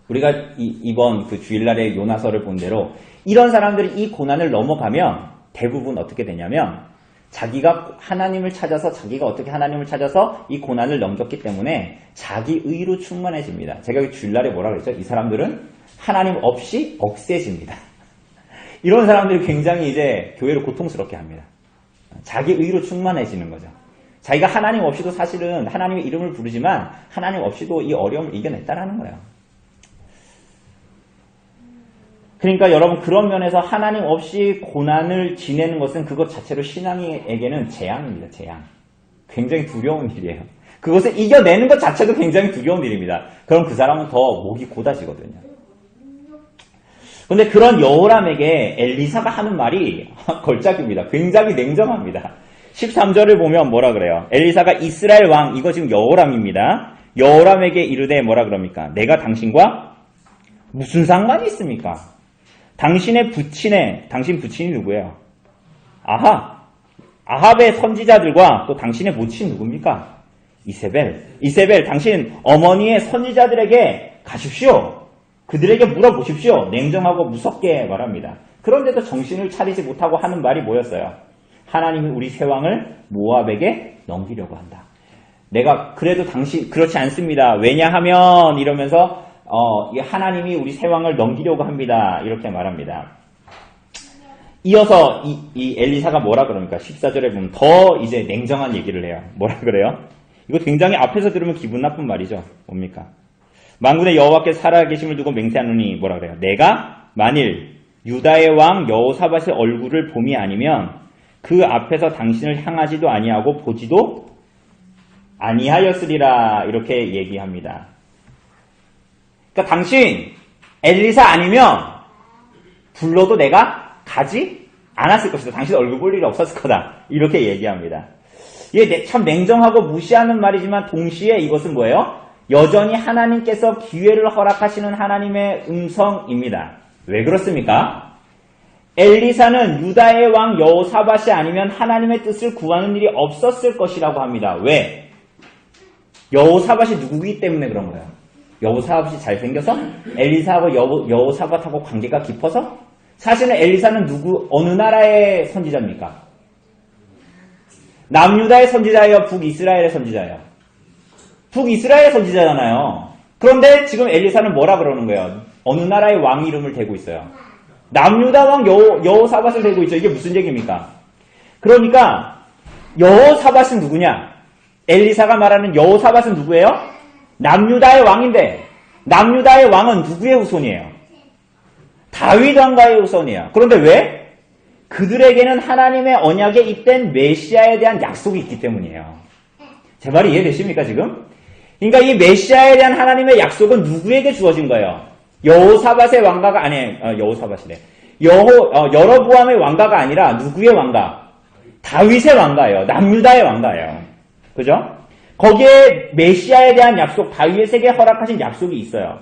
Speaker 1: 우리가 이번 그 주일날의 요나서를 본 대로 이런 사람들이 이 고난을 넘어가면 대부분 어떻게 되냐면 자기가 하나님을 찾아서 자기가 어떻게 하나님을 찾아서 이 고난을 넘겼기 때문에 자기 의로 충만해집니다. 제가 주일날에 뭐라 그랬죠? 이 사람들은 하나님 없이 억세집니다. 이런 사람들이 굉장히 이제 교회를 고통스럽게 합니다. 자기 의로 충만해지는 거죠. 자기가 하나님 없이도 사실은 하나님의 이름을 부르지만 하나님 없이도 이 어려움을 이겨냈다라는 거예요. 그러니까 여러분 그런 면에서 하나님 없이 고난을 지내는 것은 그것 자체로 신앙에게는 재앙입니다. 재앙. 굉장히 두려운 일이에요. 그것을 이겨내는 것 자체도 굉장히 두려운 일입니다. 그럼 그 사람은 더 목이 곧아지거든요. 그런데 그런 여호람에게 엘리사가 하는 말이 걸작입니다. 굉장히 냉정합니다. 13절을 보면 뭐라 그래요? 엘리사가 이스라엘 왕, 이거 지금 여호람입니다. 여호람에게 이르되 뭐라 그럽니까? 내가 당신과 무슨 상관이 있습니까? 당신의 부친의, 당신 부친이 누구예요? 아합의 선지자들과 또 당신의 모친이 누굽니까? 이세벨, 당신 어머니의 선지자들에게 가십시오. 그들에게 물어보십시오. 냉정하고 무섭게 말합니다. 그런데도 정신을 차리지 못하고 하는 말이 뭐였어요? 하나님이 우리 세왕을 모압에게 넘기려고 한다. 내가 그래도 당신 그렇지 않습니다. 왜냐하면 이러면서 하나님이 우리 세왕을 넘기려고 합니다. 이렇게 말합니다. 이어서 이 엘리사가 뭐라 그럽니까? 14절에 보면 더 이제 냉정한 얘기를 해요. 뭐라 그래요? 이거 굉장히 앞에서 들으면 기분 나쁜 말이죠. 뭡니까? 만군의 여호와께 살아계심을 두고 맹세하노니 뭐라 그래요? 내가 만일 유다의 왕 여호사밧의 얼굴을 봄이 아니면 그 앞에서 당신을 향하지도 아니하고 보지도 아니하였으리라 이렇게 얘기합니다. 그러니까 당신 엘리사 아니면 불러도 내가 가지 않았을 것이다. 당신 얼굴 볼 일이 없었을 거다. 이렇게 얘기합니다. 이게 참 냉정하고 무시하는 말이지만 동시에 이것은 뭐예요? 여전히 하나님께서 기회를 허락하시는 하나님의 음성입니다. 왜 그렇습니까? 엘리사는 유다의 왕 여호사밧이 아니면 하나님의 뜻을 구하는 일이 없었을 것이라고 합니다. 왜? 여호사밧이 누구이기 때문에 그런 거예요. 여호사밧이 잘생겨서? 엘리사하고 여호사밧하고 관계가 깊어서? 사실은 엘리사는 어느 나라의 선지자입니까? 남유다의 선지자예요? 북이스라엘의 선지자예요? 북이스라엘의 선지자잖아요. 그런데 지금 엘리사는 뭐라 그러는 거예요? 어느 나라의 왕 이름을 대고 있어요? 남유다 왕 여호사밧을 대고 있죠. 이게 무슨 얘기입니까? 그러니까 여호사밧은 누구냐? 엘리사가 말하는 여호사밧은 누구예요? 남유다의 왕인데 남유다의 왕은 누구의 후손이에요? 다윗 왕가의 후손이에요. 그런데 왜? 그들에게는 하나님의 언약에 입된 메시아에 대한 약속이 있기 때문이에요. 제 말이 이해되십니까 지금? 그러니까 이 메시아에 대한 하나님의 약속은 누구에게 주어진 거예요? 여호사밧의 왕가가 여호사밧이래. 여로보암의 왕가가 아니라 누구의 왕가? 다윗의 왕가예요. 남유다의 왕가예요. 그죠? 거기에 메시아에 대한 약속, 다윗에게 허락하신 약속이 있어요.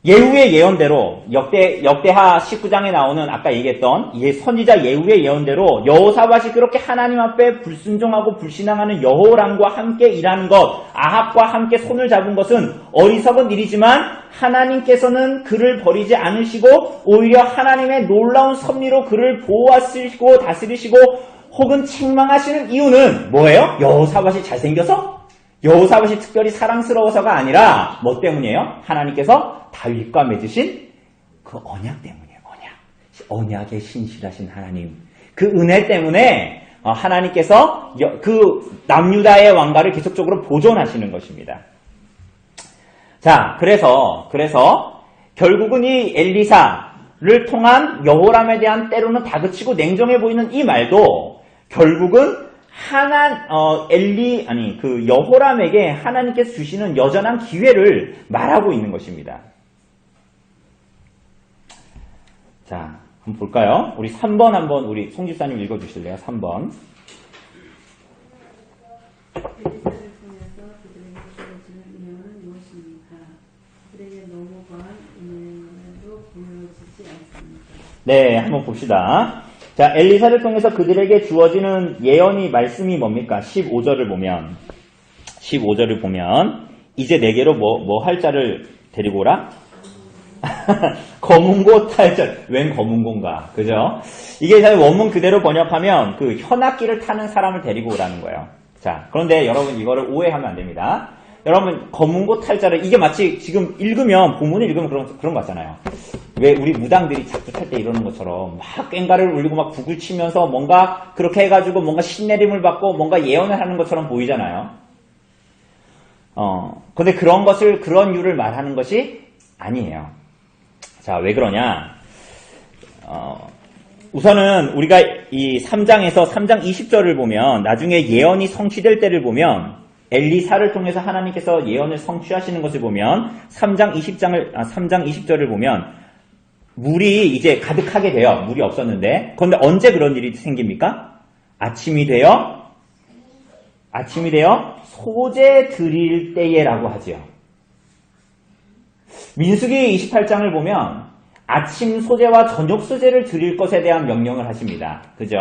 Speaker 1: 예후의 예언대로 역대하 19장에 나오는 아까 얘기했던 선지자 예후의 예언대로 여호사밧이 그렇게 하나님 앞에 불순종하고 불신앙하는 여호람과 함께 일하는 것, 아합과 함께 손을 잡은 것은 어리석은 일이지만 하나님께서는 그를 버리지 않으시고 오히려 하나님의 놀라운 섭리로 그를 보호하시고 다스리시고 혹은 책망하시는 이유는 뭐예요? 여호사밧이 잘생겨서? 여호사밧이 특별히 사랑스러워서가 아니라 뭐 때문이에요? 하나님께서 다윗과 맺으신 그 언약 때문이에요. 언약에 신실하신 하나님. 그 은혜 때문에 하나님께서 그 남유다의 왕가를 계속적으로 보존하시는 것입니다. 자, 그래서 결국은 이 엘리사를 통한 여호람에 대한 때로는 다그치고 냉정해 보이는 이 말도 결국은 여호람에게 하나님께서 주시는 여전한 기회를 말하고 있는 것입니다. 자, 한번 볼까요? 우리 3번 한번 우리 송 집사님 읽어주실래요? 3번.
Speaker 4: 엘리사를 통해서 그들에게 주어지는 은혜는 무엇입니까? 그들에게 넘어간 은혜도 보여지지 않습니다.
Speaker 1: 네, 한번 봅시다. 자, 엘리사를 통해서 그들에게 주어지는 예언이 말씀이 뭡니까? 15절을 보면 이제 내게로 뭐 할 자를 데리고 오라? 검은고 탈절. 웬 검은고인가? 그죠? 이게 사실 원문 그대로 번역하면 그 현악기를 타는 사람을 데리고 오라는 거예요. 자, 그런데 여러분 이거를 오해하면 안 됩니다. 여러분 검은고 탈자를 이게 마치 지금 읽으면 본문을 읽으면 그런 거 같잖아요. 왜 우리 무당들이 작두 탈 때 이러는 것처럼 막 꽹가를 울리고 막 북을 치면서 뭔가 그렇게 해가지고 뭔가 신내림을 받고 뭔가 예언을 하는 것처럼 보이잖아요. 근데 그런 이유를 말하는 것이 아니에요. 자, 왜 그러냐? 우선은 우리가 이 3장에서 3장 20절을 보면 나중에 예언이 성취될 때를 보면 엘리사를 통해서 하나님께서 예언을 성취하시는 것을 보면 3장 20절을 보면 물이 이제 가득하게 돼요. 물이 없었는데. 그런데 언제 그런 일이 생깁니까? 아침이 되어 소재 드릴 때에라고 하지요. 민수기 28장을 보면 아침 소재와 저녁 소재를 드릴 것에 대한 명령을 하십니다. 그죠?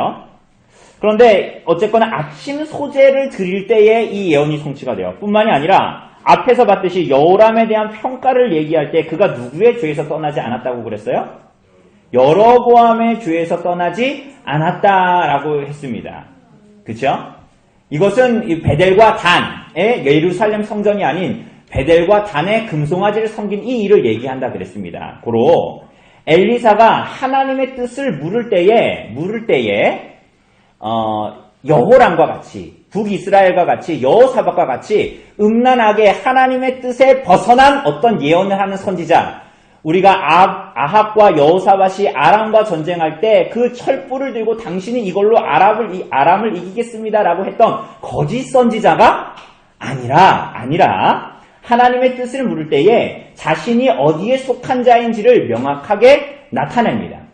Speaker 1: 그런데 어쨌거나 아침 소재를 드릴 때에 이 예언이 성취가 돼요. 뿐만이 아니라 앞에서 봤듯이 여호람에 대한 평가를 얘기할 때 그가 누구의 죄에서 떠나지 않았다고 그랬어요? 여로보암의 죄에서 떠나지 않았다라고 했습니다. 그렇죠? 이것은 이 베델과 단의 예루살렘 성전이 아닌 베델과 단의 금송아지를 섬긴 이 일을 얘기한다 그랬습니다. 고로 엘리사가 하나님의 뜻을 물을 때에 여호람과 같이 북이스라엘과 같이 여호사밧과 같이 음란하게 하나님의 뜻에 벗어난 어떤 예언을 하는 선지자, 우리가 아합과 여호사밧이 아람과 전쟁할 때 그 철불을 들고 당신이 이걸로 아람을 이기겠습니다라고 했던 거짓 선지자가 아니라 하나님의 뜻을 물을 때에 자신이 어디에 속한 자인지를 명확하게 나타냅니다.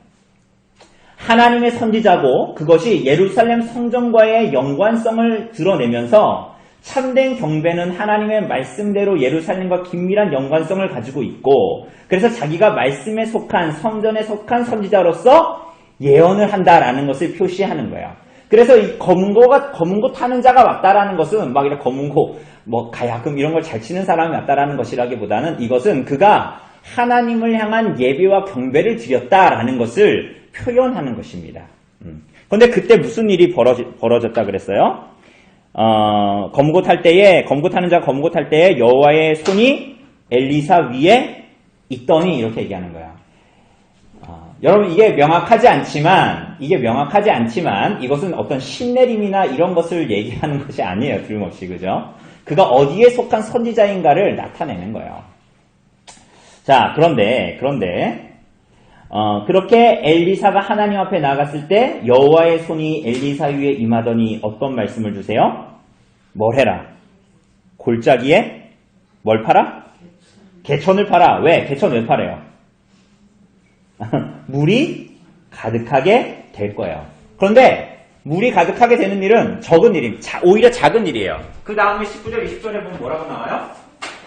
Speaker 1: 하나님의 선지자고 그것이 예루살렘 성전과의 연관성을 드러내면서 참된 경배는 하나님의 말씀대로 예루살렘과 긴밀한 연관성을 가지고 있고 그래서 자기가 말씀에 속한 성전에 속한 선지자로서 예언을 한다라는 것을 표시하는 거예요. 그래서 이 검은고 타는 자가 왔다라는 것은 막 이렇게 검은고 가야금 이런 걸 잘 치는 사람이 왔다라는 것이라기보다는 이것은 그가 하나님을 향한 예배와 경배를 드렸다라는 것을 표현하는 것입니다. 그런데 그때 무슨 일이 벌어졌다 그랬어요? 검은고 타는 자가 검은고 탈 때에 여호와의 손이 엘리사 위에 있더니 이렇게 얘기하는 거야. 여러분 이게 명확하지 않지만 이것은 어떤 신내림이나 이런 것을 얘기하는 것이 아니에요. 틀림없이 그죠? 그가 어디에 속한 선지자인가를 나타내는 거예요. 자, 그런데 그렇게 엘리사가 하나님 앞에 나갔을 때 여호와의 손이 엘리사 위에 임하더니 어떤 말씀을 주세요? 뭘 해라? 골짜기에 뭘 팔아? 개천을 팔아. 왜? 개천 왜 팔아요? 물이 가득하게 될 거예요. 그런데 물이 가득하게 되는 일은 적은 일입니다. 오히려 작은 일이에요. 그 다음에 19절, 20절에 보면 뭐라고 나와요?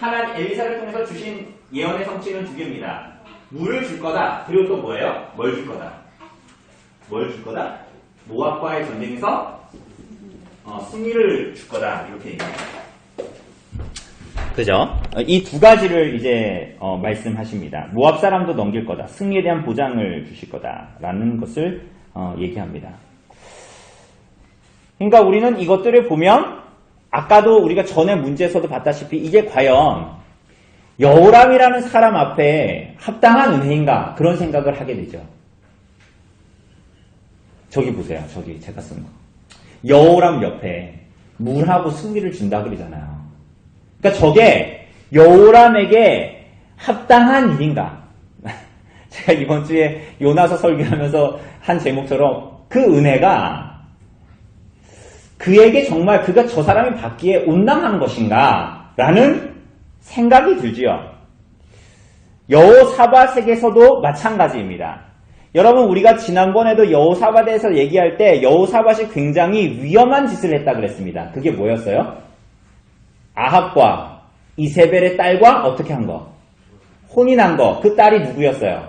Speaker 1: 엘리사를 통해서 주신 예언의 성취는 두 개입니다. 물을 줄 거다. 그리고 또 뭐예요? 뭘 줄 거다. 뭘 줄 거다? 모압과의 전쟁에서 승리를 줄 거다. 이렇게 얘기합니다. 그죠? 이 두 가지를 이제 말씀하십니다. 모압 사람도 넘길 거다. 승리에 대한 보장을 주실 거다라는 것을 얘기합니다. 그러니까 우리는 이것들을 보면 아까도 우리가 전에 문제에서도 봤다시피 이게 과연 여호람이라는 사람 앞에 합당한 은혜인가 그런 생각을 하게 되죠. 저기 보세요. 저기 제가 쓴 거. 여호람 옆에 물하고 승리를 준다 그러잖아요. 그러니까 저게 여호람에게 합당한 일인가? 제가 이번 주에 요나서 설교하면서 한 제목처럼 그 은혜가 그에게 정말 그가 저 사람이 받기에 온당한 것인가? 라는 생각이 들지요. 여호사밧에게서도 마찬가지입니다. 여러분 우리가 지난번에도 여호사밧에 대해서 얘기할 때 여호사밧이 굉장히 위험한 짓을 했다 그랬습니다. 그게 뭐였어요? 아합과 이세벨의 딸과 어떻게 한 거? 혼인한 거. 그 딸이 누구였어요?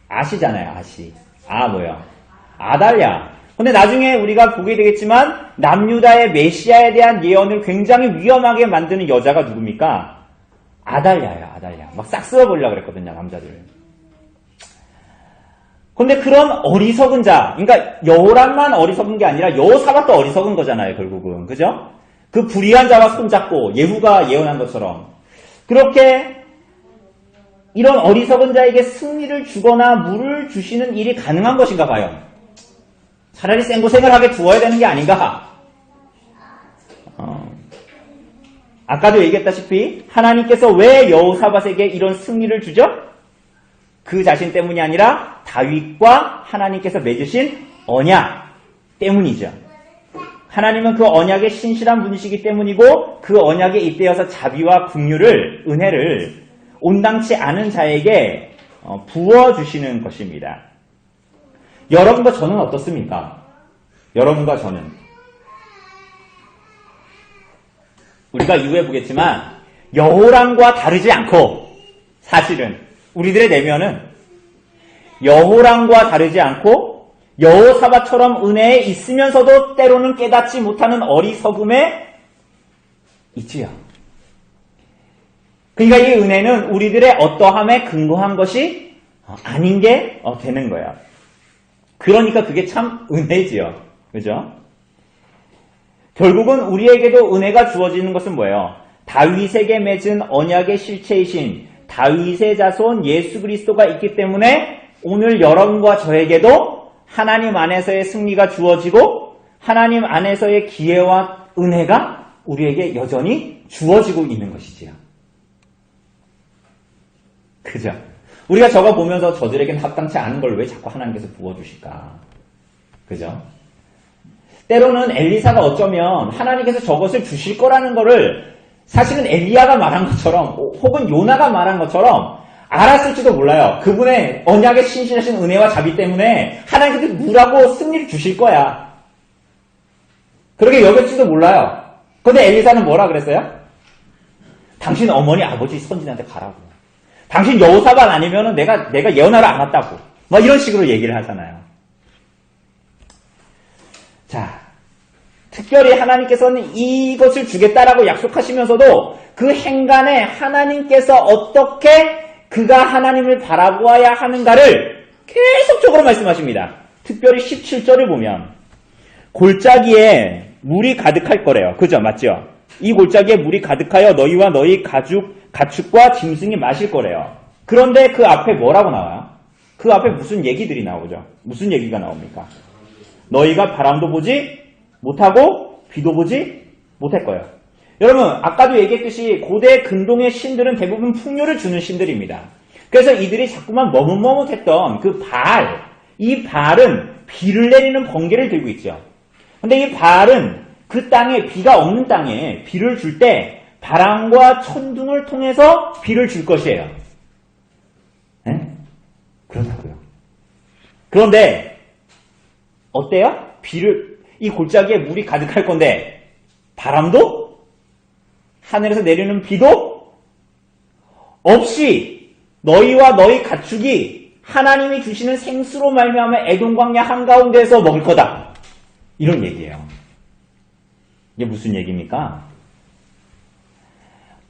Speaker 1: 아시잖아요. 아시. 뭐요? 아달랴. 근데 나중에 우리가 보게 되겠지만 남유다의 메시아에 대한 예언을 굉장히 위험하게 만드는 여자가 누굽니까? 아달랴예요. 아달랴. 막 싹 쓸어버리려고 그랬거든요. 남자들. 근데 그런 어리석은 자, 그러니까 여호람만 어리석은 게 아니라 여호사밧도 어리석은 거잖아요. 결국은. 그죠? 그 불의한 자와 손잡고 예후가 예언한 것처럼 그렇게 이런 어리석은 자에게 승리를 주거나 물을 주시는 일이 가능한 것인가 봐요. 차라리 생고생을 두어야 되는 게 아닌가. 아까도 얘기했다시피 하나님께서 왜 여호사밧에게 이런 승리를 주죠? 그 자신 때문이 아니라 다윗과 하나님께서 맺으신 언약 때문이죠. 하나님은 그 언약의 신실한 분이시기 때문이고 그 언약에 잇대어서 자비와 긍휼을 은혜를 온당치 않은 자에게 부어주시는 것입니다. 여러분과 저는 어떻습니까? 여러분과 저는 우리가 이후에 보겠지만 여호람과 다르지 않고 사실은 우리들의 내면은 여호람과 다르지 않고 여호사밧처럼 은혜에 있으면서도 때로는 깨닫지 못하는 어리석음에 있지요. 그러니까 이 은혜는 우리들의 어떠함에 근거한 것이 아닌 게 되는 거예요. 그러니까 그게 참 은혜지요. 그죠? 결국은 우리에게도 은혜가 주어지는 것은 뭐예요? 다윗에게 맺은 언약의 실체이신 다윗의 자손 예수 그리스도가 있기 때문에 오늘 여러분과 저에게도 하나님 안에서의 승리가 주어지고 하나님 안에서의 기회와 은혜가 우리에게 여전히 주어지고 있는 것이지요. 그죠? 우리가 저거 보면서 저들에겐 합당치 않은 걸 왜 자꾸 하나님께서 부어주실까? 그죠? 때로는 엘리사가 어쩌면 하나님께서 저것을 주실 거라는 거를 사실은 엘리야가 말한 것처럼 혹은 요나가 말한 것처럼 알았을지도 몰라요. 그분의 언약에 신실하신 은혜와 자비 때문에 하나님께서 누라고 승리를 주실 거야. 그렇게 여겼지도 몰라요. 근데 엘리사는 뭐라 그랬어요? 당신 어머니 아버지 선진한테 가라고. 당신 여호사밧 아니면은 내가 예언하러 안 왔다고. 막 이런 식으로 얘기를 하잖아요. 자, 특별히 하나님께서는 이것을 주겠다라고 약속하시면서도 그 행간에 하나님께서 어떻게 그가 하나님을 바라보아야 하는가를 계속적으로 말씀하십니다. 특별히 17절을 보면 골짜기에 물이 가득할 거래요. 그죠? 맞죠? 이 골짜기에 물이 가득하여 너희와 너희 가축과 짐승이 마실 거래요. 그런데 그 앞에 뭐라고 나와요? 그 앞에 무슨 얘기들이 나오죠? 무슨 얘기가 나옵니까? 너희가 바람도 보지 못하고 비도 보지 못할 거예요. 여러분 아까도 얘기했듯이 고대 근동의 신들은 대부분 풍요를 주는 신들입니다. 그래서 이들이 자꾸만 머뭇머뭇했던 그 바알, 이 바알은 비를 내리는 번개를 들고 있죠. 근데 이 바알은 그 땅에 비가 없는 땅에 비를 줄 때 바람과 천둥을 통해서 비를 줄 것이에요. 네? 그렇다고요. 그런데 어때요? 이 골짜기에 물이 가득할 건데 바람도 하늘에서 내리는 비도 없이 너희와 너희 가축이 하나님이 주시는 생수로 말미암아 에돔 광야 한가운데에서 먹을 거다. 이런 얘기예요. 이게 무슨 얘기입니까?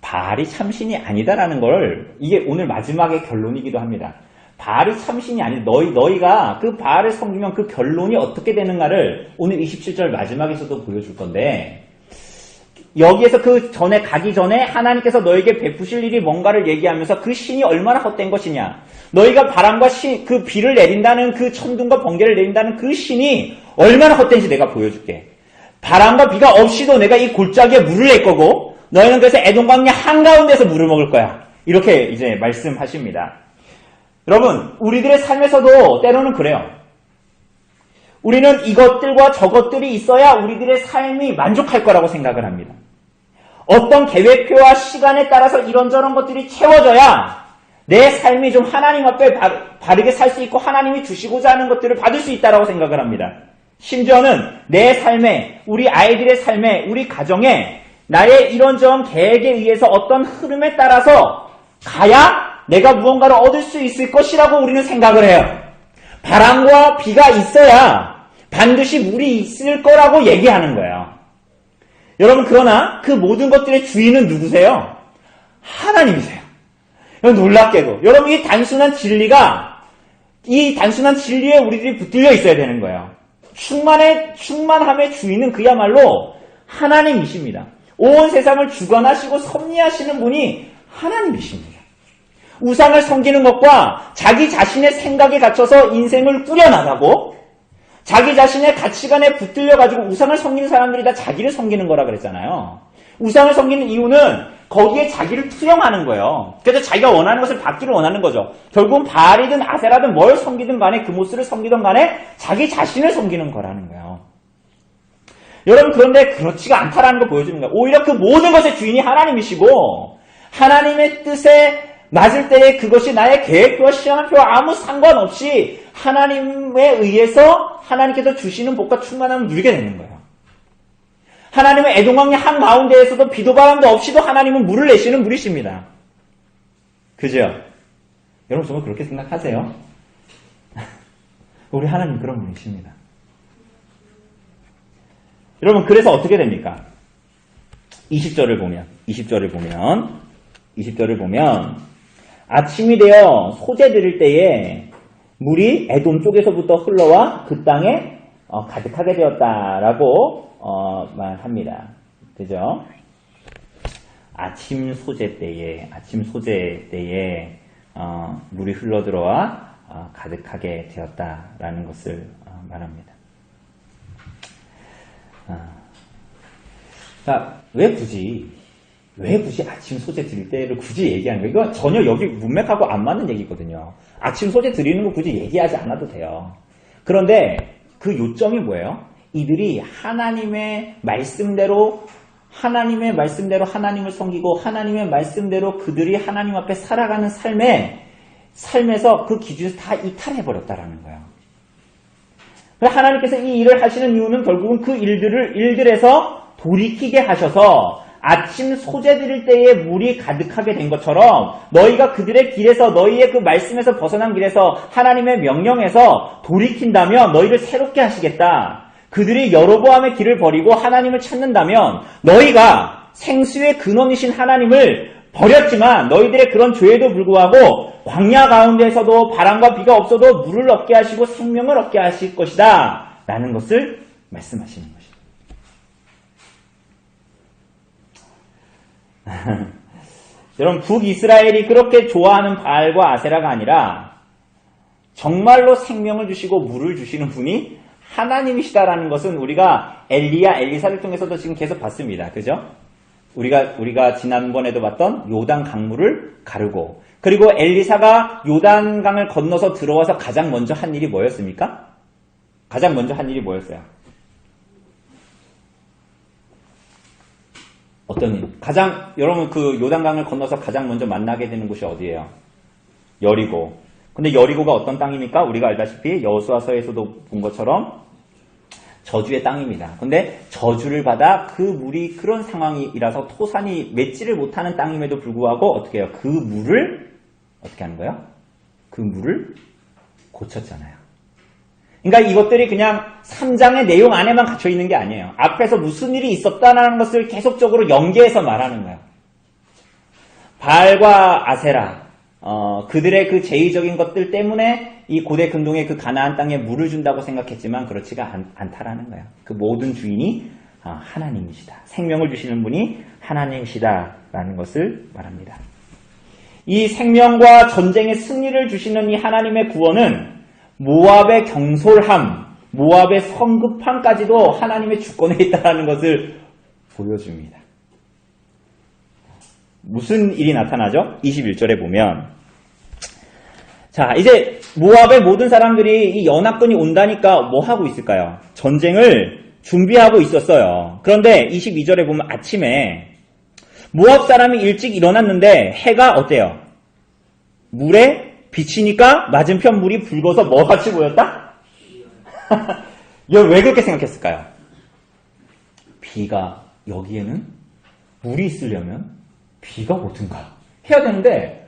Speaker 1: 바알이 참신이 아니다라는 걸, 이게 오늘 마지막의 결론이기도 합니다. 바알이 참신이 아니다. 너희가 그 바알을 섬기면 그 결론이 어떻게 되는가를 오늘 27절 마지막에서도 보여줄 건데, 여기에서 그 전에 가기 전에 하나님께서 너에게 베푸실 일이 뭔가를 얘기하면서 그 신이 얼마나 헛된 것이냐, 너희가 바람과 그 비를 내린다는, 그 천둥과 번개를 내린다는 그 신이 얼마나 헛된지 내가 보여줄게. 바람과 비가 없이도 내가 이 골짜기에 물을 낼 거고, 너희는 그래서 에돔 광야 한가운데서 물을 먹을 거야. 이렇게 이제 말씀하십니다. 여러분, 우리들의 삶에서도 때로는 그래요. 우리는 이것들과 저것들이 있어야 우리들의 삶이 만족할 거라고 생각을 합니다. 어떤 계획표와 시간에 따라서 이런저런 것들이 채워져야 내 삶이 좀 하나님 앞에 바르게 살 수 있고 하나님이 주시고자 하는 것들을 받을 수 있다고 생각을 합니다. 심지어는 내 삶에, 우리 아이들의 삶에, 우리 가정에 나의 이런저런 계획에 의해서 어떤 흐름에 따라서 가야 내가 무언가를 얻을 수 있을 것이라고 우리는 생각을 해요. 바람과 비가 있어야 반드시 물이 있을 거라고 얘기하는 거예요. 여러분, 그러나 그 모든 것들의 주인은 누구세요? 하나님이세요. 놀랍게도 여러분, 이 단순한 진리에 우리들이 붙들려 있어야 되는 거예요. 충만함의 주인은 그야말로 하나님이십니다. 온 세상을 주관하시고 섭리하시는 분이 하나님이십니다. 우상을 섬기는 것과 자기 자신의 생각에 갇혀서 인생을 꾸려나가고 자기 자신의 가치관에 붙들려가지고 우상을 섬기는 사람들이 다 자기를 섬기는 거라 그랬잖아요. 우상을 섬기는 이유는 거기에 자기를 투영하는 거예요. 그래서 자기가 원하는 것을 받기를 원하는 거죠. 결국은 바알이든 아세라든 뭘 섬기든 간에, 그 모습을 섬기든 간에 자기 자신을 섬기는 거라는 거예요. 여러분, 그런데 그렇지가 않다라는 걸 보여주는 거예요. 오히려 그 모든 것의 주인이 하나님이시고 하나님의 뜻에 맞을 때에 그것이 나의 계획표와 시간표와 아무 상관없이 하나님에 의해서 하나님께서 주시는 복과 충만함을 누리게 되는 거예요. 하나님은 에돔 광야 한가운데에서도 비도 바람도 없이도 하나님은 물을 내시는 분이십니다. 그죠? 여러분, 정말 그렇게 생각하세요? 우리 하나님 그런 분이십니다. 여러분, 그래서 어떻게 됩니까? 20절을 보면 아침이 되어 소재 드릴 때에 물이 에돔 쪽에서부터 흘러와 그 땅에 가득하게 되었다라고 말합니다. 그죠? 아침 소재 때에 물이 흘러 들어와 가득하게 되었다라는 것을 말합니다. 자, 왜 굳이 아침 소재 드릴 때를 굳이 얘기하는 거예요? 이거 전혀 여기 문맥하고 안 맞는 얘기거든요. 아침 소재 드리는 거 굳이 얘기하지 않아도 돼요. 그런데 그 요점이 뭐예요? 이들이 하나님의 말씀대로 하나님을 섬기고 하나님의 말씀대로 그들이 하나님 앞에 살아가는 삶에서 그 기준에서 다 이탈해버렸다라는 거예요. 하나님께서 이 일을 하시는 이유는 결국은 그 일들에서 돌이키게 하셔서 아침 소재 드릴 때에 물이 가득하게 된 것처럼 너희가 그들의 길에서, 너희의 그 말씀에서 벗어난 길에서 하나님의 명령에서 돌이킨다면 너희를 새롭게 하시겠다. 그들이 여로보암의 길을 버리고 하나님을 찾는다면 너희가 생수의 근원이신 하나님을 버렸지만 너희들의 그런 죄에도 불구하고 광야 가운데에서도 바람과 비가 없어도 물을 얻게 하시고 생명을 얻게 하실 것이다 라는 것을 말씀하시는 것입니다. 여러분, 북이스라엘이 그렇게 좋아하는 바알과 아세라가 아니라 정말로 생명을 주시고 물을 주시는 분이 하나님이시다라는 것은 우리가 엘리사를 통해서도 지금 계속 봤습니다. 그죠? 우리가 지난번에도 봤던 요단 강물을 가르고, 그리고 엘리사가 요단강을 건너서 들어와서 가장 먼저 한 일이 뭐였습니까? 가장 먼저 한 일이 뭐였어요? 어떤 일? 여러분, 그 요단강을 건너서 가장 먼저 만나게 되는 곳이 어디예요? 여리고. 근데 여리고가 어떤 땅입니까? 우리가 알다시피 여호수아서에서도 본 것처럼 저주의 땅입니다. 근데 저주를 받아 그 물이 그런 상황이라서 토산이 맺지를 못하는 땅임에도 불구하고 어떻게 해요? 그 물을 어떻게 하는 거예요? 그 물을 고쳤잖아요. 그러니까 이것들이 그냥 3장의 내용 안에만 갇혀 있는 게 아니에요. 앞에서 무슨 일이 있었다는 것을 계속적으로 연계해서 말하는 거예요. 바알과 아세라, 그들의 그 제의적인 것들 때문에 이 고대 근동의 그 가나안 땅에 물을 준다고 생각했지만 그렇지가 않다라는 거예요. 그 모든 주인이 하나님이시다. 생명을 주시는 분이 하나님이시다라는 것을 말합니다. 이 생명과 전쟁의 승리를 주시는 이 하나님의 구원은 모압의 경솔함, 모압의 성급함까지도 하나님의 주권에 있다는 것을 보여줍니다. 무슨 일이 나타나죠? 21절에 보면 자, 이제 모압의 모든 사람들이 이 연합군이 온다니까 뭐 하고 있을까요? 전쟁을 준비하고 있었어요. 그런데 22절에 보면 아침에 모압 사람이 일찍 일어났는데 해가 어때요? 물에 비치니까 맞은편 물이 붉어서 뭐같이 보였다? 왜 그렇게 생각했을까요? 비가 여기에는 물이 있으려면 비가 오든가 해야 되는데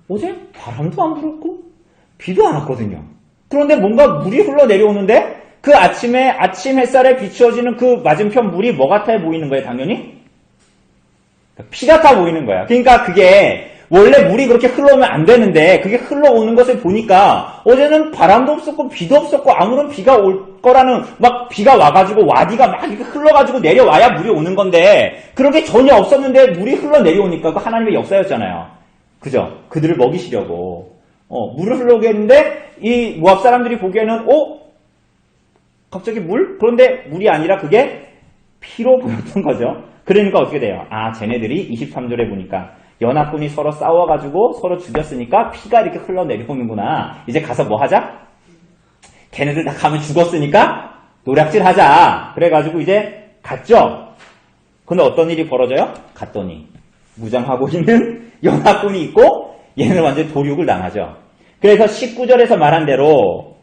Speaker 1: 어제 바람도 안 불었고 비도 안 왔거든요. 그런데 뭔가 물이 흘러내려오는데 그 아침에 아침 햇살에 비추어지는 그 맞은편 물이 뭐 같아 보이는 거예요? 당연히 피 같아 보이는 거야. 그러니까 그게 원래 물이 그렇게 흘러오면 안 되는데 그게 흘러오는 것을 보니까 어제는 바람도 없었고 비도 없었고 아무런 비가 올 거라는 막 비가 와가지고 와디가 막 이렇게 흘러가지고 내려와야 물이 오는 건데 그런 게 전혀 없었는데 물이 흘러내려오니까 그 하나님의 역사였잖아요. 그죠? 그들을 먹이시려고 물을 흘러오게 했는데 이 모압 사람들이 보기에는 갑자기 물? 그런데 물이 아니라 그게 피로 보였던 거죠. 그러니까 어떻게 돼요? 쟤네들이 23절에 보니까 연합군이 서로 싸워가지고 서로 죽였으니까 피가 이렇게 흘러내려오는구나. 이제 가서 뭐 하자? 걔네들 다 가면 죽었으니까 노략질 하자. 그래가지고 이제 갔죠. 근데 어떤 일이 벌어져요? 갔더니 무장하고 있는 연합군이 있고 얘는 완전 도륙을 당하죠. 그래서 19절에서 말한 대로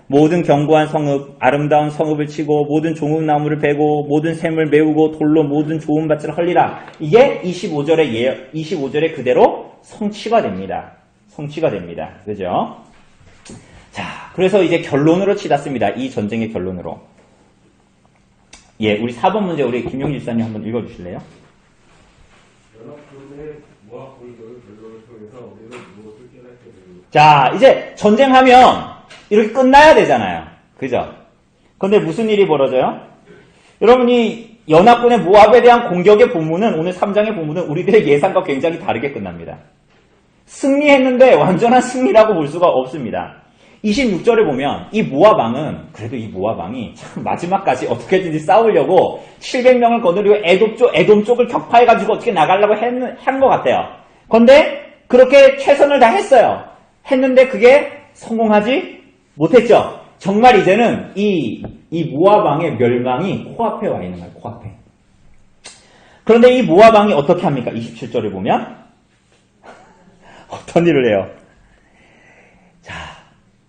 Speaker 1: 모든 견고한 성읍, 아름다운 성읍을 치고 모든 종읍나무를 베고 모든 샘을 메우고 돌로 모든 좋은 밭을 헐리라. 이게 25절에 그대로 성취가 됩니다. 그죠? 자, 그래서 이제 결론으로 치닫습니다. 이 전쟁의 결론으로. 우리 4번 문제 우리 김용일 집사님 한번 읽어주실래요?
Speaker 5: 연합군의 모압 군대의 결론을 통해서 우리는 무엇을 깨닫게 됩니다.
Speaker 1: 자, 이제 전쟁하면 이렇게 끝나야 되잖아요. 그죠? 근데 무슨 일이 벌어져요? 여러분이 연합군의 모압에 대한 공격의 본문은 오늘 3장의 본문은 우리들의 예상과 굉장히 다르게 끝납니다. 승리했는데 완전한 승리라고 볼 수가 없습니다. 26절에 보면 이 모압 왕이 참 마지막까지 어떻게든지 싸우려고 700명을 거느리고 에돔 쪽을 격파해가지고 어떻게 나가려고 한 것 같아요. 그런데 그렇게 최선을 다했어요. 했는데 그게 성공하지 못했죠. 정말 이제는 이 모압 왕의 멸망이 코앞에 와 있는 거예요. 코앞에. 그런데 이 모압 왕이 어떻게 합니까? 27절을 보면 어떤 일을 해요? 자,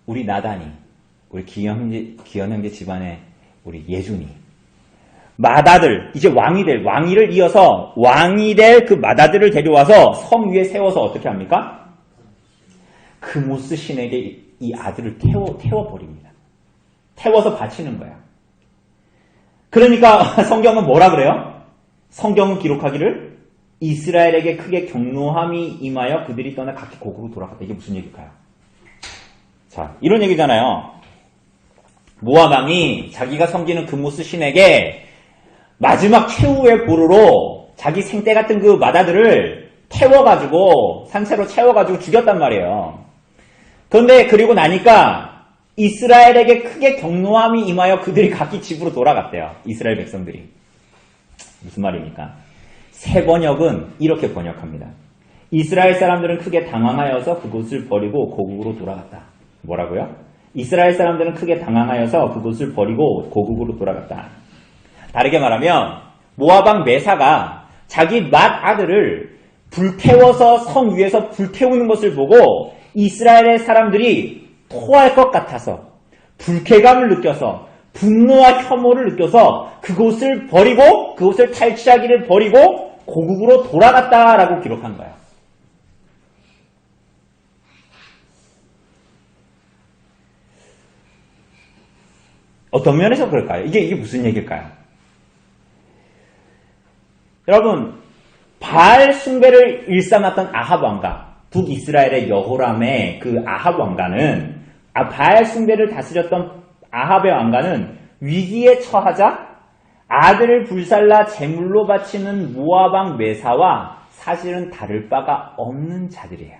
Speaker 1: 우리 나단이, 우리 기현 형제 집안의 우리 예준이, 마다들, 이제 왕위를 이어서 왕이 될 그 마다들을 데려와서 성 위에 세워서 어떻게 합니까? 그모스 신에게 이 아들을 태워버립니다. 태워서 바치는 거야. 그러니까 성경은 뭐라 그래요? 성경은 기록하기를 이스라엘에게 크게 경노함이 임하여 그들이 떠나 각기 고국으로 돌아갔다. 이게 무슨 얘기일까요? 자, 이런 얘기잖아요. 모압 왕이 자기가 섬기는 그모스 신에게 마지막 최후의 보루로 자기 생떼 같은 그 마다들을 산채로 채워가지고 죽였단 말이에요. 그런데 그리고 나니까 이스라엘에게 크게 경노함이 임하여 그들이 각기 집으로 돌아갔대요. 이스라엘 백성들이. 무슨 말입니까? 새 번역은 이렇게 번역합니다. 이스라엘 사람들은 크게 당황하여서 그곳을 버리고 고국으로 돌아갔다. 뭐라고요? 이스라엘 사람들은 크게 당황하여서 그곳을 버리고 고국으로 돌아갔다. 다르게 말하면 모압 왕 메사가 자기 맏아들을 불태워서 성 위에서 불태우는 것을 보고 이스라엘의 사람들이 토할 것 같아서 불쾌감을 느껴서 분노와 혐오를 느껴서 그곳을 버리고 그곳을 탈취하기를 버리고 고국으로 돌아갔다라고 기록한 거예요. 어떤 면에서 그럴까요? 이게 무슨 얘기일까요? 여러분, 바알 숭배를 일삼았던 아합 왕가, 북이스라엘의 여호람의 그 아합 왕가는, 바알 숭배를 다스렸던 아합의 왕가는 위기에 처하자 아들을 불살라 제물로 바치는 모압 왕 메사와 사실은 다를 바가 없는 자들이에요.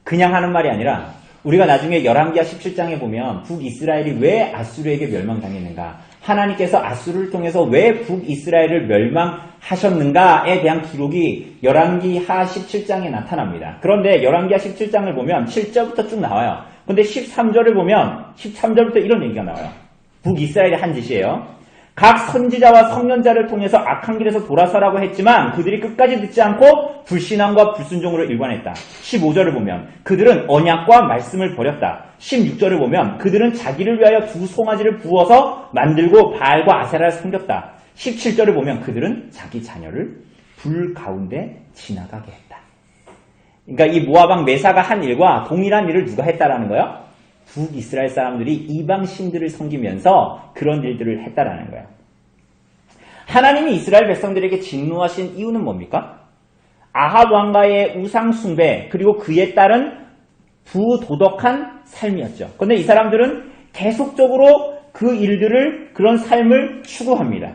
Speaker 1: 그냥 하는 말이 아니라 우리가 나중에 열왕기하 17장에 보면 북이스라엘이 왜 아수르에게 멸망당했는가, 하나님께서 아수르를 통해서 왜 북이스라엘을 멸망하셨는가에 대한 기록이 열왕기하 17장에 나타납니다. 그런데 열왕기하 17장을 보면 7절부터 쭉 나와요. 근데 13절을 보면 13절부터 이런 얘기가 나와요. 북이스라엘의 한 짓이에요. 각 선지자와 성년자를 통해서 악한 길에서 돌아서라고 했지만 그들이 끝까지 듣지 않고 불신앙과 불순종으로 일관했다. 15절을 보면 그들은 언약과 말씀을 버렸다. 16절을 보면 그들은 자기를 위하여 두 송아지를 부어서 만들고 바알과 아세라를 섬겼다. 17절을 보면 그들은 자기 자녀를 불 가운데 지나가게 했다. 그러니까 이 모압 왕 메사가 한 일과 동일한 일을 누가 했다라는 거예요? 북이스라엘 사람들이 이방 신들을 섬기면서 그런 일들을 했다라는 거예요. 하나님이 이스라엘 백성들에게 진노하신 이유는 뭡니까? 아합 왕가의 우상 숭배 그리고 그에 따른 부도덕한 삶이었죠. 그런데 이 사람들은 계속적으로 그 일들을, 그런 삶을 추구합니다.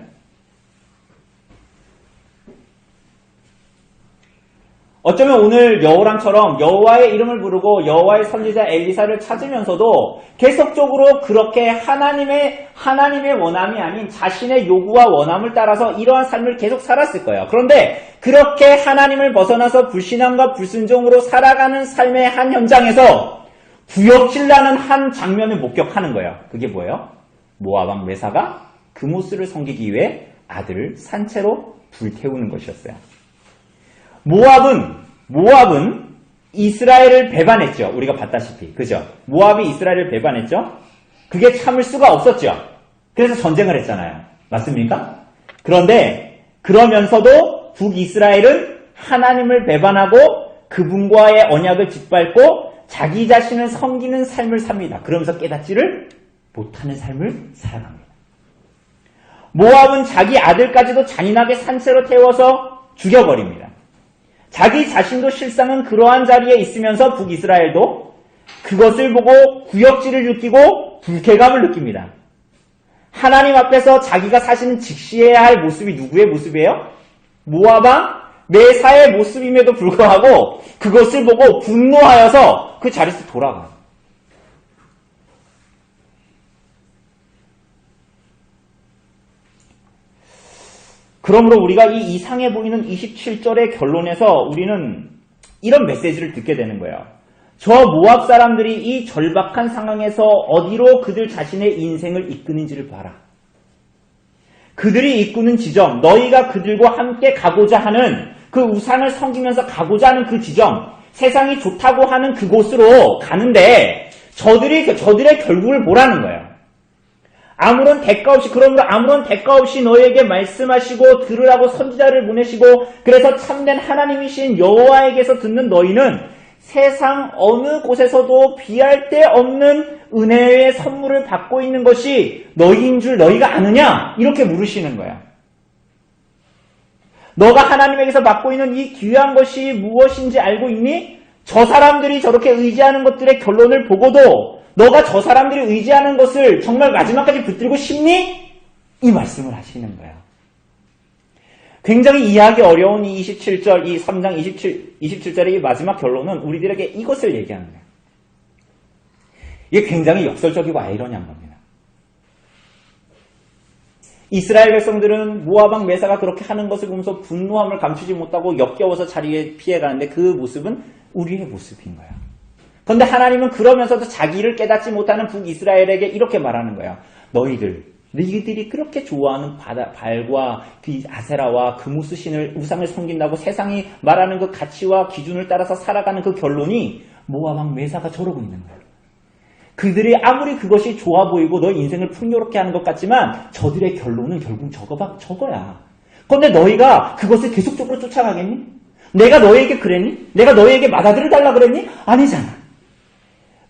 Speaker 1: 어쩌면 오늘 여호람처럼 여호와의 이름을 부르고 여호와의 선지자 엘리사를 찾으면서도 계속적으로 그렇게 하나님의 원함이 아닌 자신의 요구와 원함을 따라서 이러한 삶을 계속 살았을 거예요. 그런데 그렇게 하나님을 벗어나서 불신앙과 불순종으로 살아가는 삶의 한 현장에서 구역질나는 한 장면을 목격하는 거예요. 그게 뭐예요? 모압 왕 메사가 그모스를 섬기기 위해 아들을 산채로 불태우는 것이었어요. 모압은 이스라엘을 배반했죠. 우리가 봤다시피. 그죠? 모압이 이스라엘을 배반했죠? 그게 참을 수가 없었죠. 그래서 전쟁을 했잖아요. 맞습니까? 그런데 그러면서도 북이스라엘은 하나님을 배반하고 그분과의 언약을 짓밟고 자기 자신을 섬기는 삶을 삽니다. 그러면서 깨닫지를 못하는 삶을 살아갑니다. 모압은 자기 아들까지도 잔인하게 산채로 태워서 죽여버립니다. 자기 자신도 실상은 그러한 자리에 있으면서 북이스라엘도 그것을 보고 구역질을 느끼고 불쾌감을 느낍니다. 하나님 앞에서 자기가 사실은 직시해야 할 모습이 누구의 모습이에요? 모압 왕 메사의 모습임에도 불구하고 그것을 보고 분노하여서 그 자리에서 돌아가요. 그러므로 우리가 이 이상해 보이는 27절의 결론에서 우리는 이런 메시지를 듣게 되는 거예요. 저 모압 사람들이 이 절박한 상황에서 어디로 그들 자신의 인생을 이끄는지를 봐라. 그들이 이끄는 지점, 너희가 그들과 함께 가고자 하는 그 우상을 섬기면서 가고자 하는 그 지점, 세상이 좋다고 하는 그곳으로 가는데 저들의 결국을 보라는 거예요. 아무런 대가 없이 너희에게 말씀하시고 들으라고 선지자를 보내시고 그래서 참된 하나님이신 여호와에게서 듣는 너희는 세상 어느 곳에서도 비할 데 없는 은혜의 선물을 받고 있는 것이 너희인 줄 너희가 아느냐? 이렇게 물으시는 거야. 너가 하나님에게서 받고 있는 이 귀한 것이 무엇인지 알고 있니? 저 사람들이 저렇게 의지하는 것들의 결론을 보고도 너가 저 사람들이 의지하는 것을 정말 마지막까지 붙들고 싶니? 이 말씀을 하시는 거예요. 굉장히 이해하기 어려운 이 27절, 이 3장 27절의 이 마지막 결론은 우리들에게 이것을 얘기하는 거예요. 이게 굉장히 역설적이고 아이러니한 겁니다. 이스라엘 백성들은 모압 왕 메사가 그렇게 하는 것을 보면서 분노함을 감추지 못하고 역겨워서 자리에 피해가는데 그 모습은 우리의 모습인 거예요. 그런데 하나님은 그러면서도 자기를 깨닫지 못하는 북이스라엘에게 이렇게 말하는 거예요. 너희들이 그렇게 좋아하는 바알과 그 아세라와 그모스 신을 우상을 섬긴다고 세상이 말하는 그 가치와 기준을 따라서 살아가는 그 결론이 모압 왕 메사가 저러고 있는 거예요. 그들이 아무리 그것이 좋아 보이고 너의 인생을 풍요롭게 하는 것 같지만 저들의 결론은 결국 저거야. 그런데 너희가 그것을 계속적으로 쫓아가겠니? 내가 너희에게 그랬니? 내가 너희에게 마다들을 달라 그랬니? 아니잖아.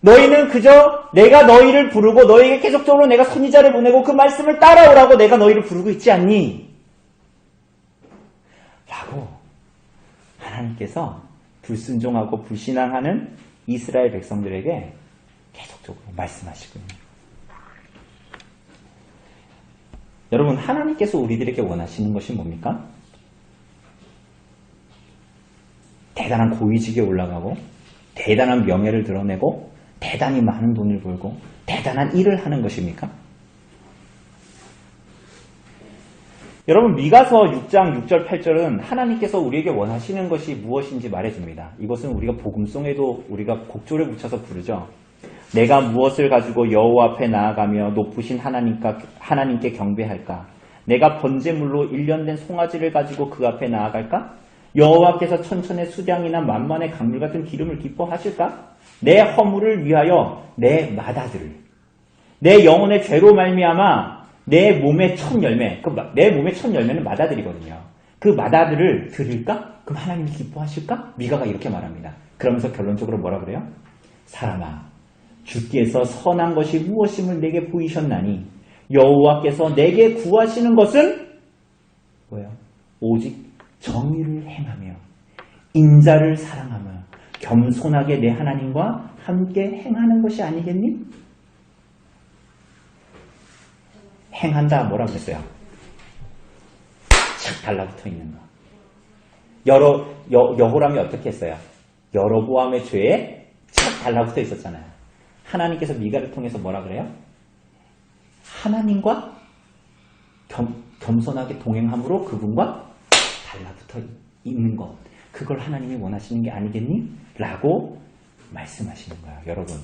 Speaker 1: 너희는 그저 내가 너희를 부르고 너희에게 계속적으로 내가 선지자를 보내고 그 말씀을 따라오라고 내가 너희를 부르고 있지 않니? 라고 하나님께서 불순종하고 불신앙하는 이스라엘 백성들에게 계속적으로 말씀하시군요. 여러분, 하나님께서 우리들에게 원하시는 것이 뭡니까? 대단한 고위직에 올라가고 대단한 명예를 드러내고 대단히 많은 돈을 벌고 대단한 일을 하는 것입니까? 여러분, 미가서 6장 6절 8절은 하나님께서 우리에게 원하시는 것이 무엇인지 말해줍니다. 이것은 우리가 복음송에도 우리가 곡조를 붙여서 부르죠. 내가 무엇을 가지고 여호와 앞에 나아가며 높으신 하나님께 경배할까? 내가 번제물로 일련된 송아지를 가지고 그 앞에 나아갈까? 여호와께서 천천의 수량이나 만만의 강물 같은 기름을 기뻐하실까? 내 허물을 위하여 내 마다들을, 내 영혼의 죄로 말미암아 내 몸의 첫 열매, 내 몸의 첫 열매는 마다들이거든요. 그 마다들을 드릴까? 그럼 하나님이 기뻐하실까? 미가가 이렇게 말합니다. 그러면서 결론적으로 뭐라 그래요? 사람아, 주께서 선한 것이 무엇임을 내게 보이셨나니 여호와께서 내게 구하시는 것은 뭐예요? 오직 정의를 행하며 인자를 사랑하며 겸손하게 내 하나님과 함께 행하는 것이 아니겠니? 행한다 뭐라 그랬어요? 착 달라붙어 있는 거. 여호람이 어떻게 했어요? 여로보암의 죄에 착 달라붙어 있었잖아요. 하나님께서 미가를 통해서 뭐라 그래요? 하나님과 겸손하게 동행함으로 그분과 달라붙어 있는 것. 그걸 하나님이 원하시는 게 아니겠니? 라고 말씀하시는 거예요. 여러분,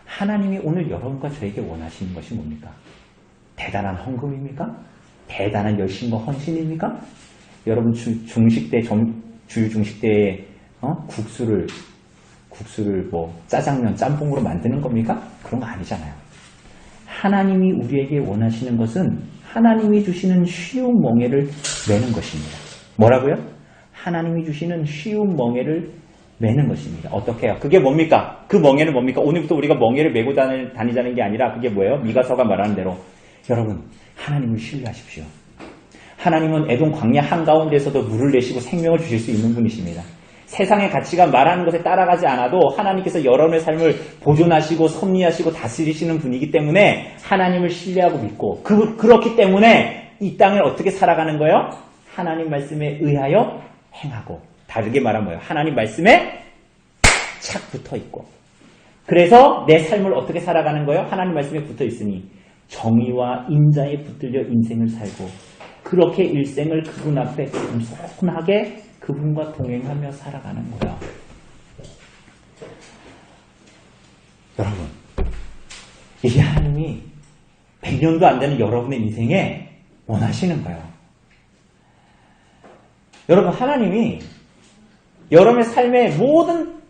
Speaker 1: 하나님이 오늘 여러분과 저에게 원하시는 것이 뭡니까? 대단한 헌금입니까? 대단한 열심과 헌신입니까? 여러분 중식 때 주일 중식 때에 국수를 뭐 짜장면, 짬뽕으로 만드는 겁니까? 그런 거 아니잖아요. 하나님이 우리에게 원하시는 것은 하나님이 주시는 쉬운 멍에를 매는 것입니다. 뭐라고요? 하나님이 주시는 쉬운 멍에를 매는 것입니다. 어떻게 해요? 그게 뭡니까? 그 멍에는 뭡니까? 오늘부터 우리가 멍에를 메고 다니자는 게 아니라 그게 뭐예요? 미가서가 말하는 대로 여러분, 하나님을 신뢰하십시오. 하나님은 에돔 광야 한가운데서도 물을 내시고 생명을 주실 수 있는 분이십니다. 세상의 가치가 말하는 것에 따라가지 않아도 하나님께서 여러분의 삶을 보존하시고 섭리하시고 다스리시는 분이기 때문에 하나님을 신뢰하고 믿고 그렇기 때문에 이 땅을 어떻게 살아가는 거예요? 하나님 말씀에 의하여 행하고, 다르게 말하면 뭐예요? 하나님 말씀에 착 붙어 있고, 그래서 내 삶을 어떻게 살아가는 거예요? 하나님 말씀에 붙어 있으니 정의와 인자에 붙들려 인생을 살고 그렇게 일생을 그분 앞에 겸손하게 그분과 동행하며 살아가는 거예요. 여러분, 이게 하나님이 100년도 안 되는 여러분의 인생에 원하시는 거예요. 여러분, 하나님이 여러분의 삶의 모든,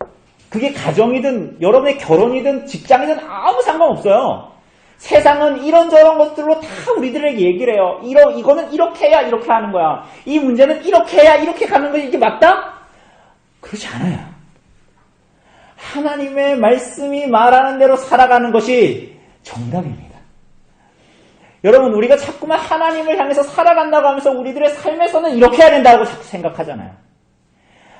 Speaker 1: 그게 가정이든 여러분의 결혼이든 직장이든 아무 상관없어요. 세상은 이런저런 것들로 다 우리들에게 얘기를 해요. 이거는 이렇게 해야 이렇게 하는 거야. 이 문제는 이렇게 해야 이렇게 가는 거지. 이게 맞다? 그렇지 않아요. 하나님의 말씀이 말하는 대로 살아가는 것이 정답입니다. 여러분, 우리가 자꾸만 하나님을 향해서 살아간다고 하면서 우리들의 삶에서는 이렇게 해야 된다고 자꾸 생각하잖아요.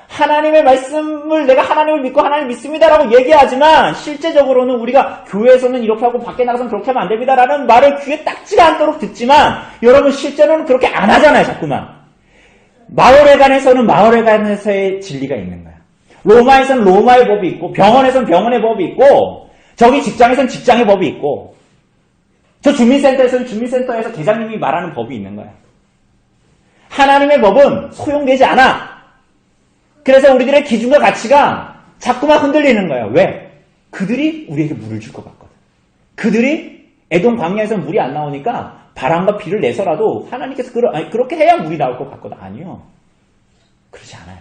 Speaker 1: 하나님의 말씀을 내가 하나님을 믿고 하나님을 믿습니다라고 얘기하지만 실제적으로는 우리가 교회에서는 이렇게 하고 밖에 나가서는 그렇게 하면 안 됩니다라는 말을 귀에 딱지가 않도록 듣지만 여러분 실제로는 그렇게 안 하잖아요. 자꾸만. 마을회관에서는 마을회관에서의 진리가 있는 거야. 로마에서는 로마의 법이 있고 병원에서는 병원의 법이 있고 저기 직장에서는 직장의 법이 있고 저 주민센터에서는 주민센터에서 계장님이 말하는 법이 있는 거야. 하나님의 법은 소용되지 않아. 그래서 우리들의 기준과 가치가 자꾸만 흔들리는 거예요. 왜? 그들이 우리에게 물을 줄 것 같거든. 그들이 에돔 광야에서 물이 안 나오니까 바람과 비를 내서라도 하나님께서 그렇게 해야 물이 나올 것 같거든. 아니요. 그렇지 않아요.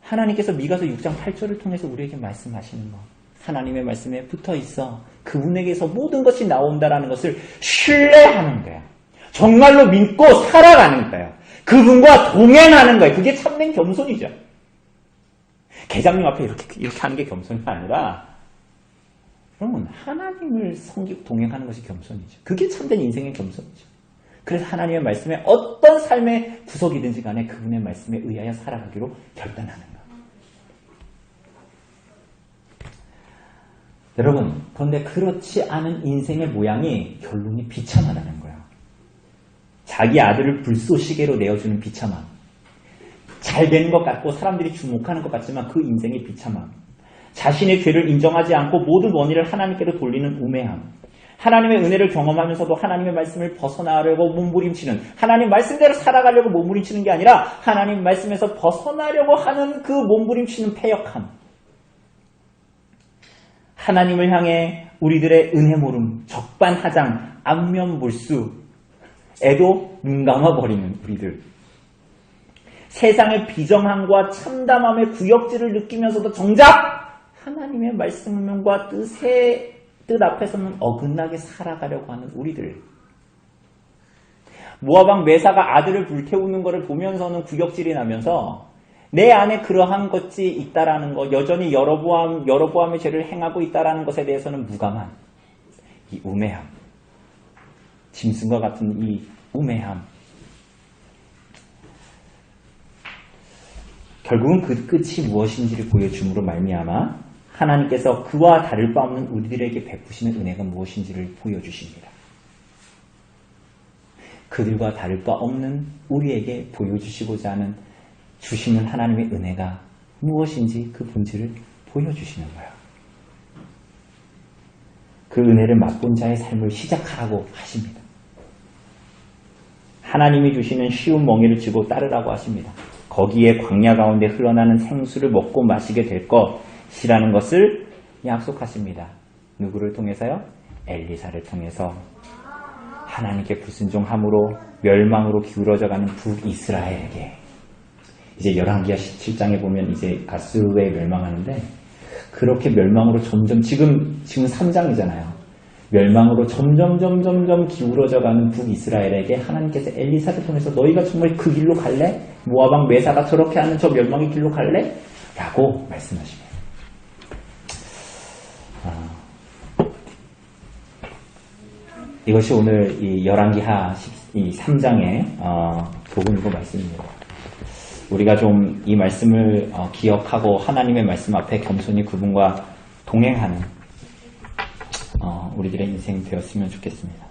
Speaker 1: 하나님께서 미가서 6장 8절을 통해서 우리에게 말씀하시는 거. 하나님의 말씀에 붙어 있어. 그분에게서 모든 것이 나온다라는 것을 신뢰하는 거야. 정말로 믿고 살아가는 거예요. 그분과 동행하는 거예요. 그게 참된 겸손이죠. 계장님 앞에 이렇게 하는 게 겸손이 아니라, 그러면 하나님을 섬기고 동행하는 것이 겸손이죠. 그게 참된 인생의 겸손이죠. 그래서 하나님의 말씀에 어떤 삶의 구석이든지 간에 그분의 말씀에 의하여 살아가기로 결단하는 것. 여러분, 그런데 그렇지 않은 인생의 모양이 결론이 비참하다는 거예요. 자기 아들을 불쏘시개로 내어주는 비참함. 잘 되는 것 같고 사람들이 주목하는 것 같지만 그 인생의 비참함. 자신의 죄를 인정하지 않고 모든 원인을 하나님께로 돌리는 우매함. 하나님의 은혜를 경험하면서도 하나님의 말씀을 벗어나려고 몸부림치는, 하나님 말씀대로 살아가려고 몸부림치는 게 아니라 하나님 말씀에서 벗어나려고 하는 그 몸부림치는 패역함. 하나님을 향해 우리들의 은혜 모름, 적반하장, 안면몰수에도 눈 감아버리는 우리들. 세상의 비정함과 참담함의 구역질을 느끼면서도 정작 하나님의 말씀과 뜻 앞에서는 어긋나게 살아가려고 하는 우리들. 모압 왕 메사가 아들을 불태우는 것을 보면서는 구역질이 나면서 내 안에 그러한 것이 있다라는 것, 여전히 여로보암의 죄를 행하고 있다라는 것에 대해서는 무감한 이 우매함, 짐승과 같은 이 우매함. 결국은 그 끝이 무엇인지를 보여줌으로 말미암아 하나님께서 그와 다를 바 없는 우리들에게 베푸시는 은혜가 무엇인지를 보여주십니다. 그들과 다를 바 없는 우리에게 보여주시고자 하는 주시는 하나님의 은혜가 무엇인지 그 본질을 보여주시는 거예요. 그 은혜를 맛본 자의 삶을 시작하라고 하십니다. 하나님이 주시는 쉬운 멍에를 쥐고 따르라고 하십니다. 거기에 광야 가운데 흘러나는 생수를 먹고 마시게 될 것이라는 것을 약속하십니다. 누구를 통해서요? 엘리사를 통해서. 하나님께 불순종함으로 멸망으로 기울어져가는 북이스라엘에게. 이제 열왕기하 17장에 보면 이제 가스에 멸망하는데, 그렇게 멸망으로 점점 지금 3장이잖아요. 멸망으로 점점 기울어져가는 북이스라엘에게 하나님께서 엘리사를 통해서 너희가 정말 그 길로 갈래? 모압 왕 메사가 저렇게 하는 저 멸망의 길로 갈래? 라고 말씀하십니다. 이것이 오늘 이 열왕기하 3장의 복음이고 말씀입니다. 우리가 좀 이 말씀을 기억하고 하나님의 말씀 앞에 겸손히 그분과 동행하는 우리들의 인생 되었으면 좋겠습니다.